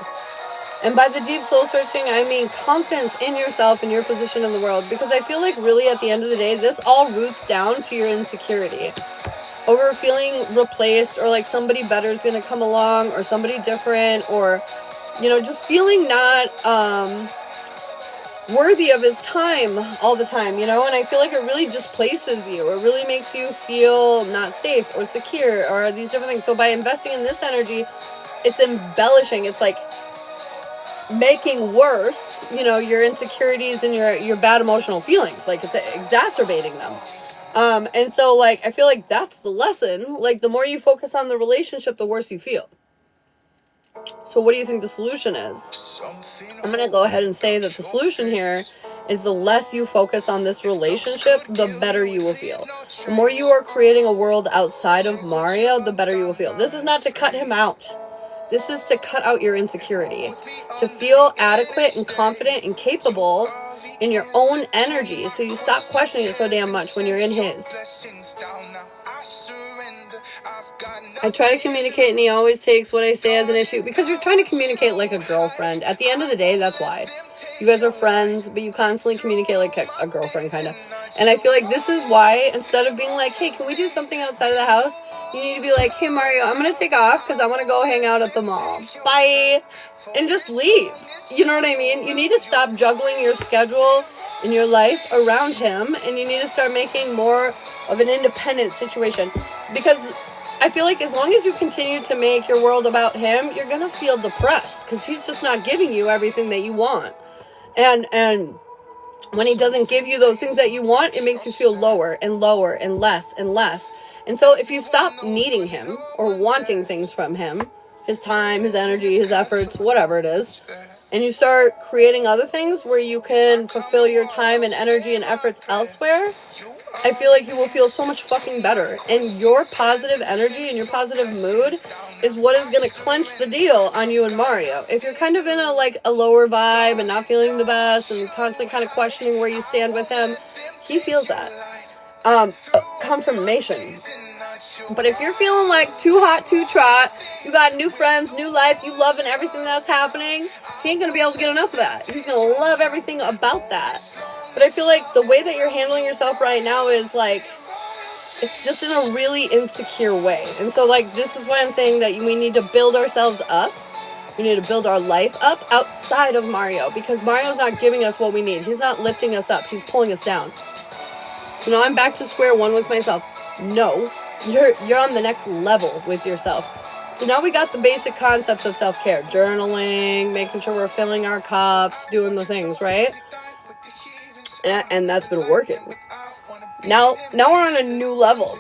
And by the deep soul searching, I mean confidence in yourself and your position in the world. Because I feel like really at the end of the day, this all roots down to your insecurity. Over feeling replaced, or like somebody better is going to come along, or somebody different, or, you know, just feeling not worthy of his time all the time, you know? And I feel like it really displaces you. It really makes you feel not safe or secure or these different things. So by investing in this energy, it's embellishing. It's like making worse, you know, your insecurities and your bad emotional feelings. Like, it's exacerbating them. And so, like, I feel like that's the lesson. Like, the more you focus on the relationship, the worse you feel. So what do you think the solution is? I'm going to go ahead and say that the solution here is the less you focus on this relationship, the better you will feel. The more you are creating a world outside of Mario, the better you will feel. This is not to cut him out. This is to cut out your insecurity. To feel adequate and confident and capable in your own energy, so you stop questioning it so damn much when you're in his. I try to communicate and he always takes what I say as an issue, because you're trying to communicate like a girlfriend. At the end of the day, that's why. You guys are friends, but you constantly communicate like a girlfriend, kind of. And I feel like this is why, instead of being like, hey, can we do something outside of the house? You need to be like, hey, Mario, I'm going to take off because I want to go hang out at the mall. Bye. And just leave. You know what I mean? You need to stop juggling your schedule and your life around him, and you need to start making more of an independent situation. Because I feel like as long as you continue to make your world about him, you're going to feel depressed because he's just not giving you everything that you want. And when he doesn't give you those things that you want, it makes you feel lower and lower and less and less. And so if you stop needing him or wanting things from him, his time, his energy, his efforts, whatever it is, and you start creating other things where you can fulfill your time and energy and efforts elsewhere, I feel like you will feel so much fucking better. And your positive energy and your positive mood is what is going to clinch the deal on you and Mario. If you're kind of in a lower vibe and not feeling the best and constantly kind of questioning where you stand with him, he feels that. Confirmation. But if you're feeling like too hot, too trot, you got new friends, new life, you loving everything that's happening, he ain't going to be able to get enough of that. He's going to love everything about that. But I feel like the way that you're handling yourself right now is like, it's just in a really insecure way. And so like, this is why I'm saying that we need to build ourselves up. We need to build our life up outside of Mario, because Mario's not giving us what we need. He's not lifting us up. He's pulling us down. So now I'm back to square one with myself. No, you're on the next level with yourself. So now we got the basic concepts of self-care. Journaling, making sure we're filling our cups, doing the things, right? And that's been working. Now we're on a new level.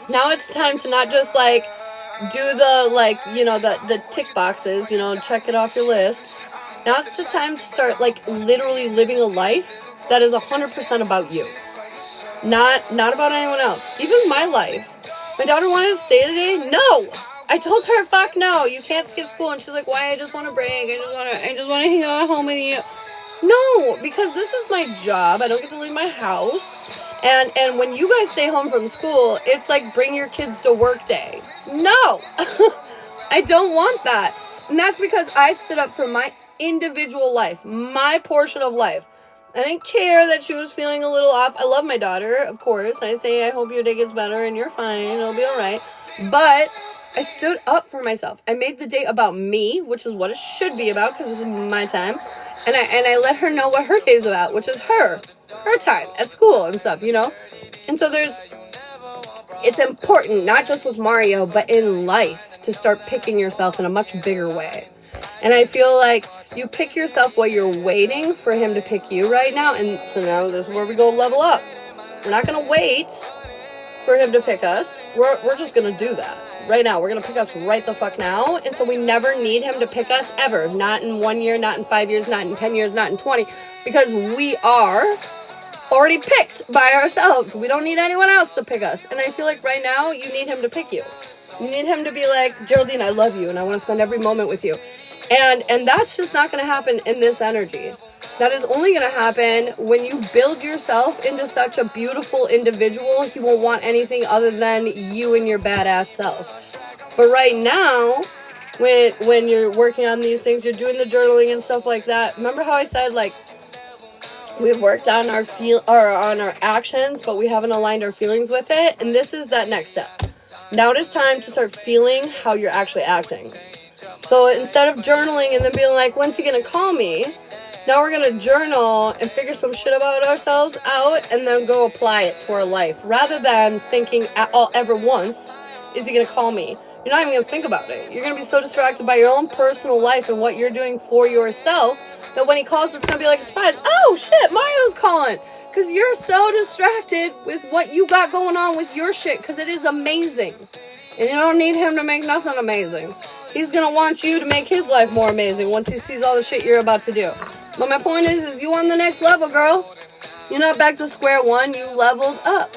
Now it's time to not just like do the the tick boxes, check it off your list. Now it's the time to start like literally living a life that is 100% about you. Not about anyone else. Even my life. My daughter wanted to stay today. No. I told her, fuck no, you can't skip school. And she's like, why? I just want to break. I just want to hang out at home with you. No, because this is my job. I don't get to leave my house. And when you guys stay home from school, it's like bring your kids to work day. No. I don't want that. And that's because I stood up for my individual life, my portion of life. I didn't care that she was feeling a little off. I love my daughter, of course. I say, I hope your day gets better and you're fine. It'll be all right. But I stood up for myself. I made the day about me, which is what it should be about because this is my time. And I let her know what her day's about, which is her time at school and stuff, And so it's important, not just with Mario, but in life, to start picking yourself in a much bigger way. And I feel like you pick yourself while you're waiting for him to pick you right now. And so now this is where we go level up. We're not going to wait for him to pick us. We're just going to do that right now. We're going to pick us right the fuck now. And so we never need him to pick us ever. Not in 1 year, not in 5 years, not in 10 years, not in 20. Because we are already picked by ourselves. We don't need anyone else to pick us. And I feel like right now you need him to pick you. You need him to be like, Geraldine, I love you and I want to spend every moment with you. And that's just not going to happen in this energy. That is only going to happen when you build yourself into such a beautiful individual. He won't want anything other than you and your badass self. But right now, when you're working on these things, you're doing the journaling and stuff like that. Remember how I said, like, we've worked on on our actions, but we haven't aligned our feelings with it. And this is that next step. Now it is time to start feeling how you're actually acting. So instead of journaling and then being like, when's he going to call me? Now we're going to journal and figure some shit about ourselves out and then go apply it to our life. Rather than thinking ever once, is he going to call me? You're not even going to think about it. You're going to be so distracted by your own personal life and what you're doing for yourself that when he calls, it's going to be like a surprise. Oh, shit, Mario's calling. Because you're so distracted with what you got going on with your shit because it is amazing. And you don't need him to make nothing amazing. He's going to want you to make his life more amazing once he sees all the shit you're about to do. But my point is you on the next level, girl. You're not back to square one. You leveled up.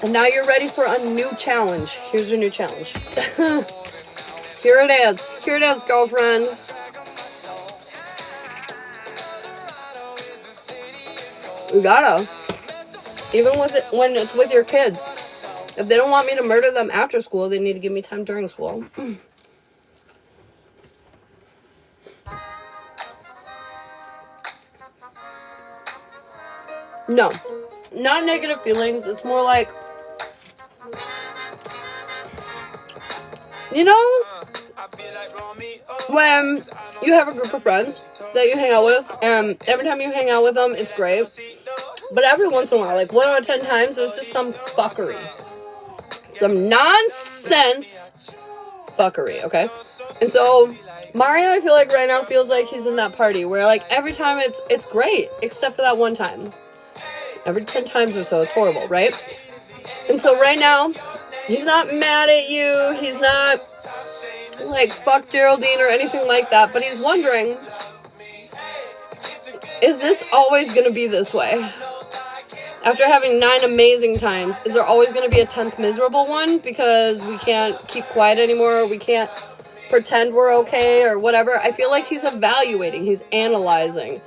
And now you're ready for a new challenge. Here's your new challenge. Here it is. Here it is, girlfriend. You gotta. Even with it, when it's with your kids. If they don't want me to murder them after school, they need to give me time during school. No. Not negative feelings. It's more like, you know, when you have a group of friends that you hang out with, and every time you hang out with them, it's great. But every once in a while, like 1 out of 10 times, there's just some fuckery. Some nonsense fuckery, okay? And so, Mario, I feel like right now feels like he's in that party where, like, every time it's great, except for that one time. Every 10 times or so, it's horrible, right? And so right now, he's not mad at you. He's not like, fuck Geraldine or anything like that. But he's wondering, is this always going to be this way? After having 9 amazing times, is there always going to be a 10th miserable one? Because we can't keep quiet anymore. Or we can't pretend we're okay or whatever. I feel like he's evaluating. He's analyzing.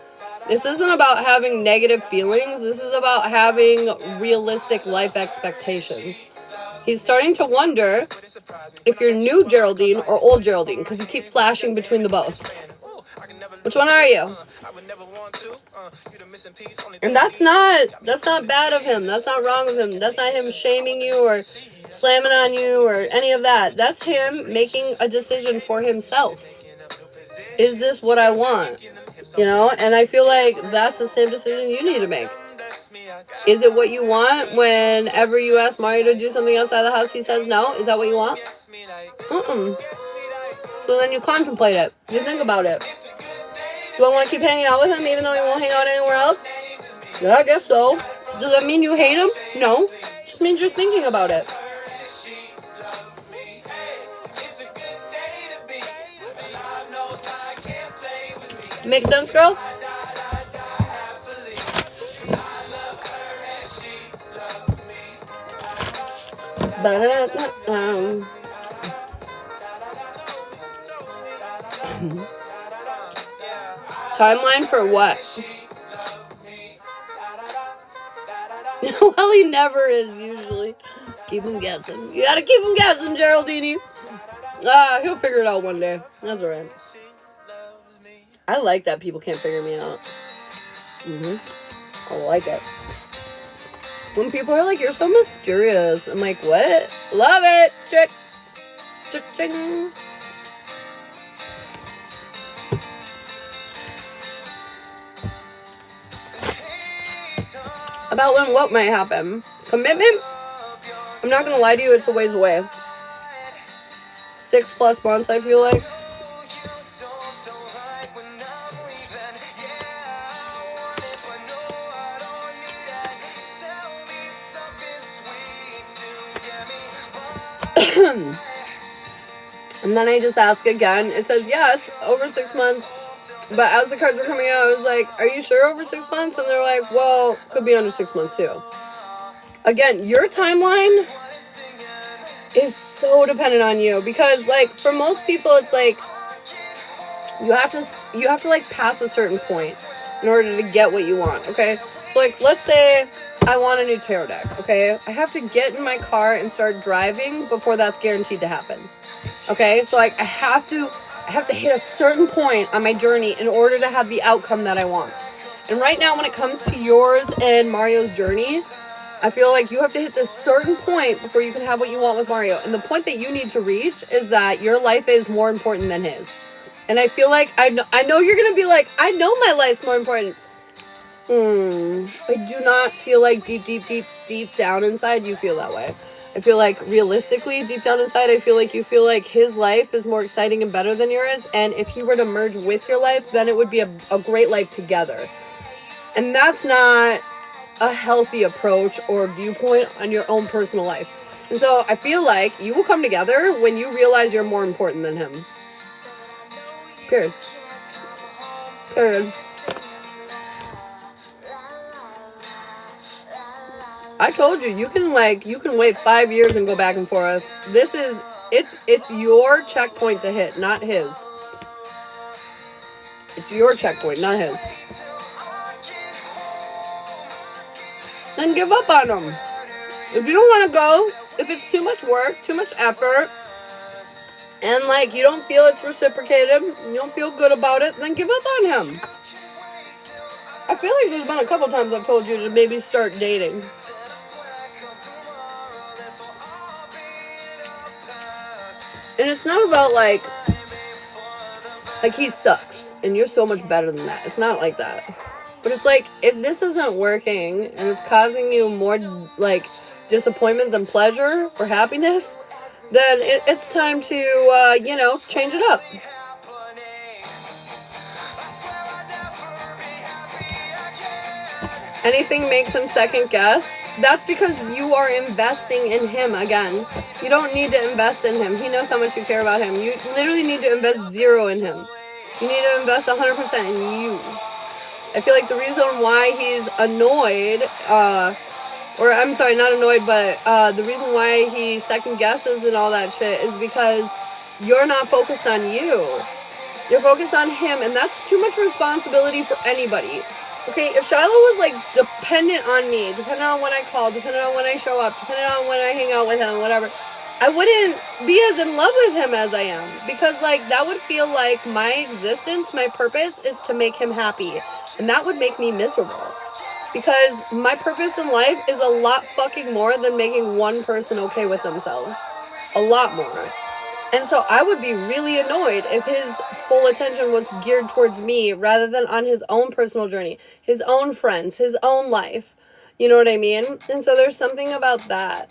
This isn't about having negative feelings. This is about having realistic life expectations. He's starting to wonder if you're new Geraldine or old Geraldine, because you keep flashing between the both. Which one are you? And that's not bad of him. That's not wrong of him. That's not him shaming you or slamming on you or any of that. That's him making a decision for himself. Is this what I want? You know, and I feel like that's the same decision you need to make. Is it what you want whenever you ask Mario to do something outside the house, he says no? Is that what you want? So then you contemplate it. You think about it. Do I want to keep hanging out with him even though he won't hang out anywhere else? Yeah, I guess so. Does that mean you hate him? No. It just means you're thinking about it. Make sense, girl? Timeline for what? Well, he never is usually. Keep him guessing. You gotta keep him guessing, Geraldine. He'll figure it out one day. That's alright. I like that people can't figure me out. I like it. When people are like, you're so mysterious. I'm like, what? Love it. Chick. Chick-ching. About when what might happen. Commitment? I'm not gonna lie to you, it's a ways away. 6+ months, I feel like. And then I just ask again. It says yes, over 6 months. But as the cards were coming out, I was like, are you sure over 6 months? And they're like, well, could be under 6 months too. Again, your timeline is so dependent on you. Because, like, for most people, it's like, you have to like, pass a certain point in order to get what you want, okay? So, like, let's say I want a new tarot deck, okay? I have to get in my car and start driving before that's guaranteed to happen. Okay? So, like, I have to hit a certain point on my journey in order to have the outcome that I want. And right now, when it comes to yours and Mario's journey, I feel like you have to hit this certain point before you can have what you want with Mario. And the point that you need to reach is that your life is more important than his. And I feel like, I know you're going to be like, I know my life's more important. I do not feel like deep down inside you feel that way. I feel like realistically, deep down inside, I feel like you feel like his life is more exciting and better than yours. And if he were to merge with your life, then it would be a great life together. And that's not a healthy approach or viewpoint on your own personal life. And so I feel like you will come together when you realize you're more important than him. Period. Period. I told you, you can wait 5 years and go back and forth. It's your checkpoint to hit, not his. It's your checkpoint, not his. Then give up on him. If you don't want to go, if it's too much work, too much effort, and like you don't feel it's reciprocated, you don't feel good about it, then give up on him. I feel like there's been a couple times I've told you to maybe start dating. And it's not about like he sucks and you're so much better than that. It's not like that. But it's like, if this isn't working and it's causing you more like disappointment than pleasure or happiness, then it's time to, change it up. Anything makes him second guess. That's because you are investing in him again. You don't need to invest in him. He knows how much you care about him. You literally need to invest 0 in him. You need to invest 100% in you. I feel like the reason why he's annoyed, or I'm sorry, not annoyed, but the reason why he second guesses and all that shit is because you're not focused on you. You're focused on him, and that's too much responsibility for anybody. Okay, if Shiloh was, like, dependent on me, dependent on when I call, dependent on when I show up, dependent on when I hang out with him, whatever, I wouldn't be as in love with him as I am. Because, like, that would feel like my existence, my purpose is to make him happy. And that would make me miserable. Because my purpose in life is a lot fucking more than making one person okay with themselves. A lot more. And so I would be really annoyed if his full attention was geared towards me rather than on his own personal journey, his own friends, his own life. You know what I mean? And so there's something about that.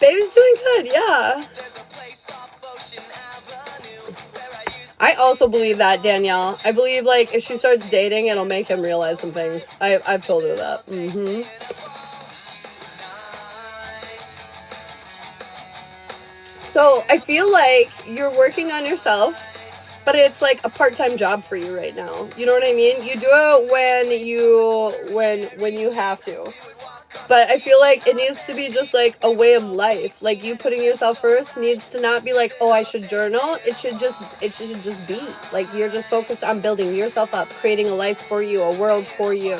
Baby's doing good, yeah. I also believe that, Danielle. I believe, like, if she starts dating, it'll make him realize some things. I've told her that. So, I feel like you're working on yourself, but it's like a part-time job for you right now. You know what I mean? You do it when you have to. But I feel like it needs to be just like a way of life. Like, you putting yourself first needs to not be like, oh, I should journal. It should just be. Like, you're just focused on building yourself up, creating a life for you, a world for you.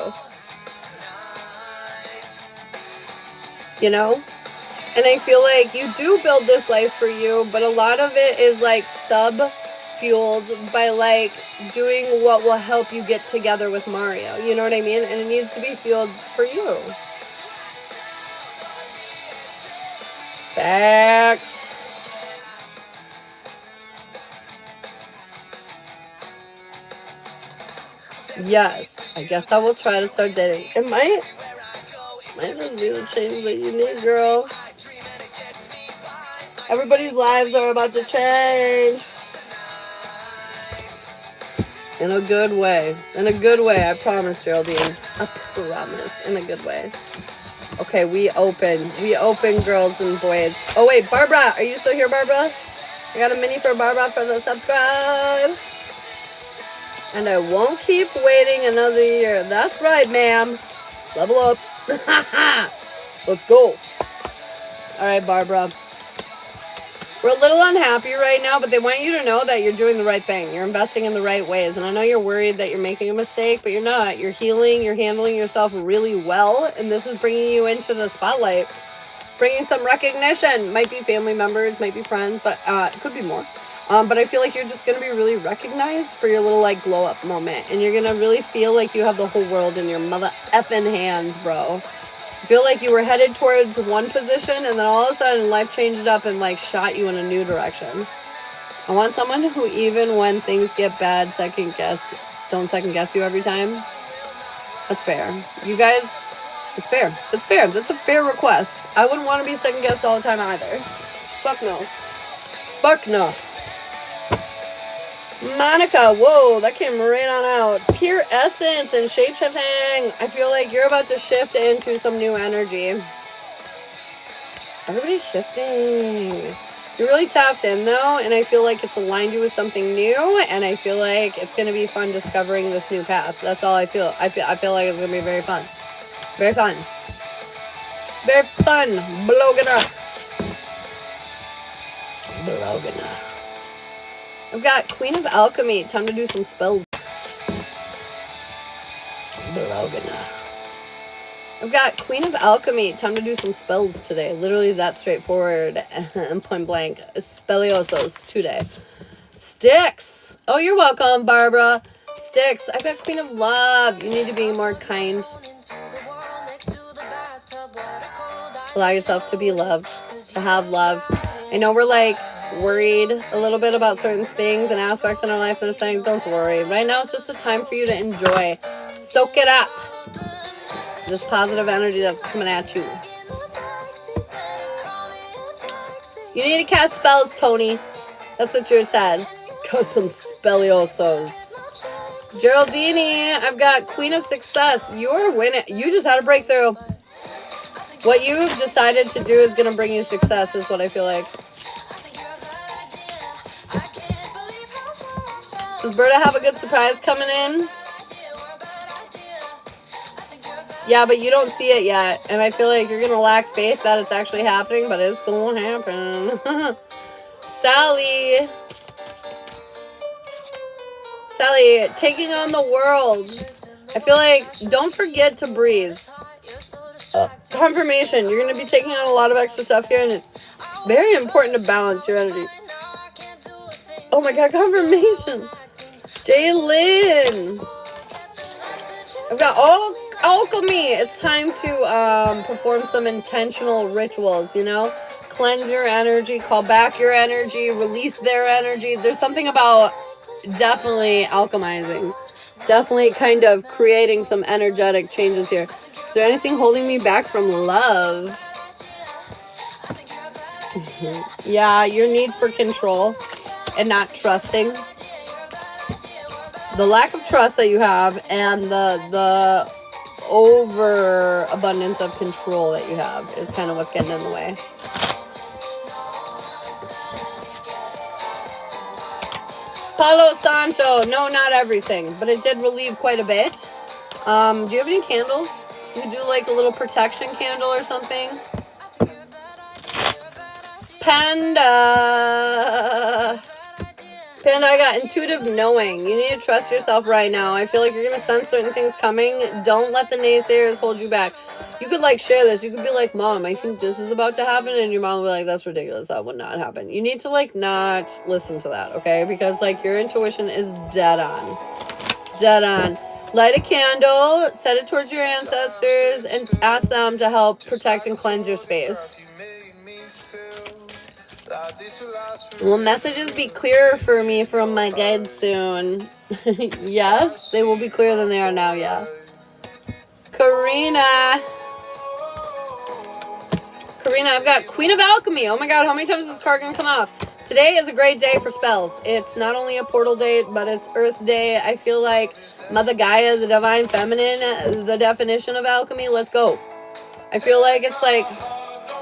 You know? And I feel like you do build this life for you, but a lot of it is like sub-fueled by like doing what will help you get together with Mario. You know what I mean? And it needs to be fueled for you. Facts. Yes, I guess I will try to start dating. It might just be the change that you need, girl. Everybody's lives are about to change. In a good way. In a good way, I promise, Geraldine. I promise. In a good way. Okay, we open. We open, girls and boys. Oh, wait, Barbara. Are you still here, Barbara? I got a mini for Barbara for the subscribe. And I won't keep waiting another year. That's right, ma'am. Level up. Let's go. All right, Barbara. We're a little unhappy right now, but they want you to know that you're doing the right thing. You're investing in the right ways. And I know you're worried that you're making a mistake, but you're not. You're healing. You're handling yourself really well. And this is bringing you into the spotlight. Bringing some recognition. Might be family members, might be friends, but it could be more. But I feel like you're just going to be really recognized for your little, like, glow-up moment. And you're going to really feel like you have the whole world in your mother effing hands, bro. I feel like you were headed towards one position, and then all of a sudden life changed up and, like, shot you in a new direction. I want someone who, even when things get bad, don't second guess you every time. That's fair. You guys It's fair. That's fair. That's a fair request. I wouldn't want to be second guessed all the time either. Fuck no. Fuck no. Monica, whoa, that came right on out. Pure essence and shapeshifting. I feel like you're about to shift into some new energy. Everybody's shifting. You're really tapped in though, and I feel like it's aligned you with something new, and I feel like it's gonna be fun discovering this new path. That's all I feel. I feel like it's gonna be very fun. Very fun. Very fun. Blowing up. Blowing up. I've got Queen of Alchemy. Time to do some spells. Blowing up. I've got Queen of Alchemy. Time to do some spells today. Literally that straightforward and point blank. Spelliosos today. Sticks. Oh, you're welcome, Barbara. Sticks. I've got Queen of Love. You need to be more kind. Allow yourself to be loved. To have love. I know we're like worried a little bit about certain things and aspects in our life, and they're saying, don't worry. Right now it's just a time for you to enjoy. Soak it up. This positive energy that's coming at you. You need to cast spells, Tony. That's what you said. Go some spelliosos. Geraldine, I've got Queen of Success. You're winning. You just had a breakthrough. What you've decided to do is going to bring you success, is what I feel like. Does Berta have a good surprise coming in? Yeah, but you don't see it yet. And I feel like you're going to lack faith that it's actually happening, but it's going to happen. Sally, taking on the world. I feel like, don't forget to breathe. Confirmation, you're going to be taking on a lot of extra stuff here, and it's very important to balance your energy. Oh my god, confirmation. Jaylyn. I've got alchemy. It's time to perform some intentional rituals, you know? Cleanse your energy, call back your energy, release their energy. There's something about definitely alchemizing. Definitely kind of creating some energetic changes here. Is there anything holding me back from love? Yeah, your need for control and not trusting. The lack of trust that you have and the overabundance of control that you have is kind of what's getting in the way. Palo Santo. No, not everything, but it did relieve quite a bit. Do you have any candles? You could do like a little protection candle or something. Panda, I got intuitive knowing. You need to trust yourself right now. I feel like you're going to sense certain things coming. Don't let the naysayers hold you back. You could like share this. You could be like, Mom, I think this is about to happen. And your mom will be like, that's ridiculous. That would not happen. You need to like not listen to that, okay? Because like your intuition is dead on. Dead on. Light a candle, set it towards your ancestors, and ask them to help protect and cleanse your space. Will messages be clearer for me from my guides soon? Yes, they will be clearer than they are now, yeah. Karina, I've got Queen of Alchemy. Oh my god, how many times is this card gonna come up? Today is a great day for spells. It's not only a portal day, but it's Earth Day. I feel like Mother Gaia, the divine feminine, the definition of alchemy. Let's go. I feel like it's like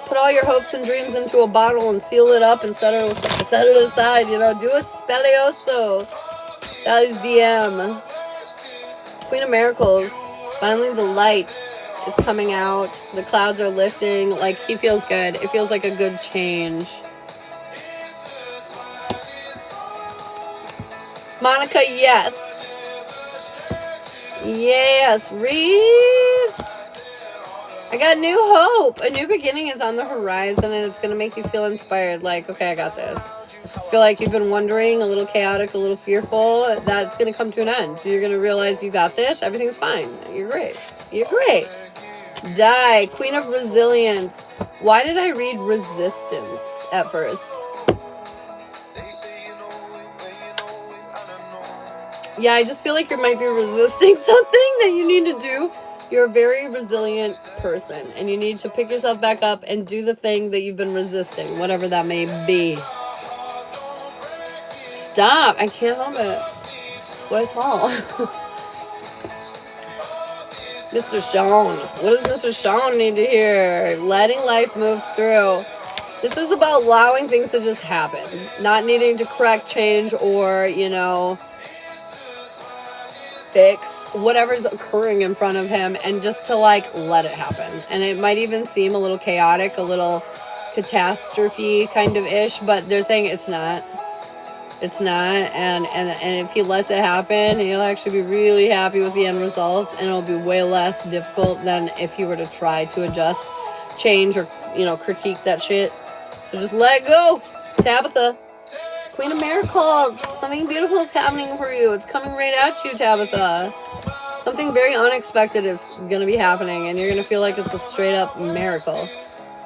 put all your hopes and dreams into a bottle and seal it up and set it aside. You know, do a spellioso. Sally's DM. Queen of Miracles. Finally, the light is coming out. The clouds are lifting. Like, he feels good. It feels like a good change. Monica, yes. Yes, Reese. I got new hope. A new beginning is on the horizon, and it's going to make you feel inspired. Like, okay, I got this. I feel like you've been wondering, a little chaotic, a little fearful. That's going to come to an end. You're going to realize you got this. Everything's fine. You're great. You're great. Die. Queen of Resilience. Why did I read resistance at first? Yeah, I just feel like you might be resisting something that you need to do. You're a very resilient person, and you need to pick yourself back up and do the thing that you've been resisting, whatever that may be. Stop! I can't help it. That's what I saw. Mr. Sean. What does Mr. Sean need to hear? Letting life move through. This is about allowing things to just happen. Not needing to correct, change, or, you know, fix whatever's occurring in front of him, and just to, like, let it happen. And it might even seem a little chaotic, a little catastrophe kind of ish, but they're saying it's not. It's not, and if he lets it happen, he'll actually be really happy with the end results, and it'll be way less difficult than if he were to try to adjust, change, or, you know, critique that shit. So just let go. Tabitha, Queen of Miracles. Something beautiful is happening for you. It's coming right at you, Tabitha. Something very unexpected is going to be happening, and you're going to feel like it's a straight up miracle.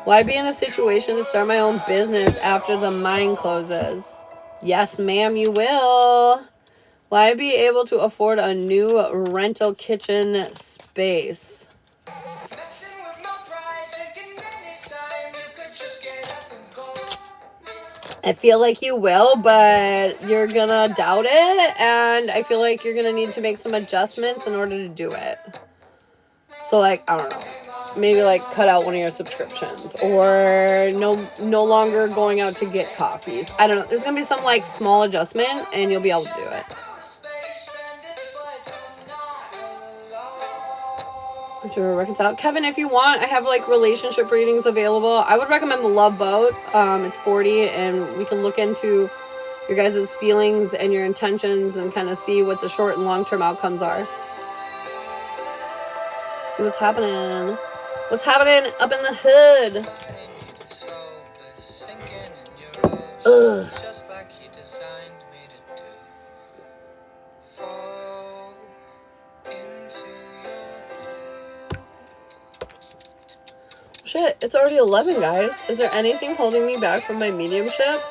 Why be in a situation to start my own business after the mine closes? Yes, ma'am, you will. Will I be able to afford a new rental kitchen space? I feel like you will, but you're gonna doubt it, and I feel like you're gonna need to make some adjustments in order to do it. So, like, I don't know. Maybe, like, cut out one of your subscriptions, or no longer going out to get coffees. I don't know. There's going to be some, like, small adjustment, and you'll be able to do it. Reconcile. Kevin, if you want, I have, like, relationship readings available. I would recommend the Love Boat. It's 40, and we can look into your guys' feelings and your intentions and kind of see what the short and long-term outcomes are. See what's happening. What's happening up in the hood? Ugh. Shit, it's already 11, guys. Is there anything holding me back from my mediumship?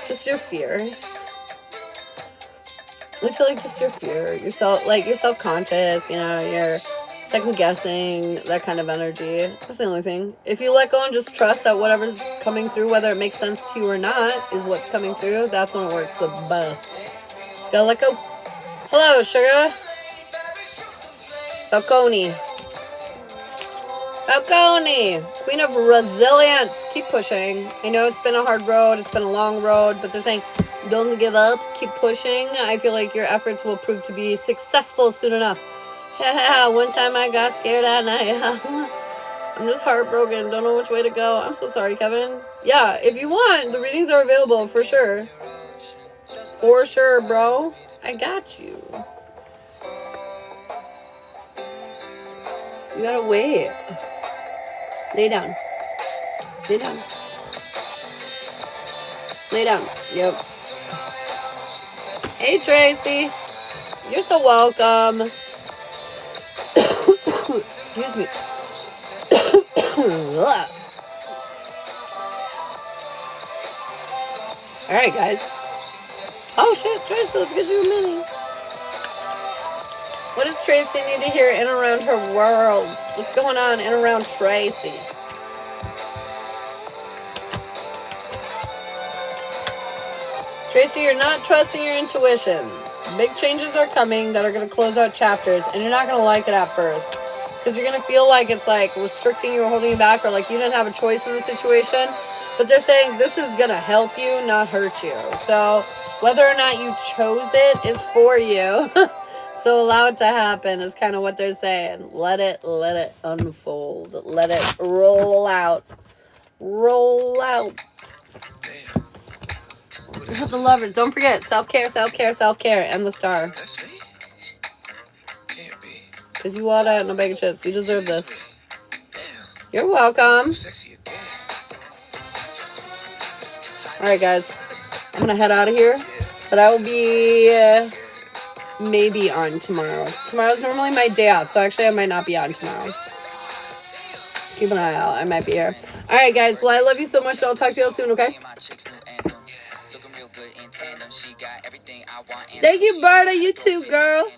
Just your fear. I feel like just your fear. You're self-conscious, you know, you're second guessing, that kind of energy. That's the only thing. If you let go and just trust that whatever's coming through, whether it makes sense to you or not, is what's coming through, that's when it works the best. Just gotta let go. Hello, sugar. Falcone. Falcone. Queen of Resilience. Keep pushing. I know it's been a hard road. It's been a long road, but they're saying don't give up. Keep pushing. I feel like your efforts will prove to be successful soon enough. One time I got scared at night. I'm just heartbroken. Don't know which way to go. I'm so sorry, Kevin. Yeah, if you want, the readings are available for sure. For sure, bro. I got you. You gotta wait. Lay down. Lay down. Lay down. Yep. Hey, Tracy. You're so welcome. Excuse me. Alright, guys. Oh, shit, Tracy, let's get you a mini. What does Tracy need to hear in and around her world? What's going on in and around Tracy? Tracy, you're not trusting your intuition. Big changes are coming that are going to close out chapters, and you're not going to like it at first. Because you're going to feel like it's like restricting you or holding you back, or like you didn't have a choice in the situation. But they're saying this is going to help you, not hurt you. So whether or not you chose it, it's for you. So allow it to happen is kind of what they're saying. Let it unfold. Let it roll out. Roll out. Damn. The lovers. Don't forget, self-care, self-care, self-care, and the star. That's me? Can't be. Because you want out in a bag of chips. You deserve this. Damn. You're welcome. Sexy again. Alright, guys. I'm going to head out of here. But I will be maybe on tomorrow. Tomorrow's normally my day off, so actually I might not be on tomorrow. Keep an eye out. I might be here. Alright, guys. Well, I love you so much. I'll talk to you all soon, okay? Thank you, Berta. You too, girl.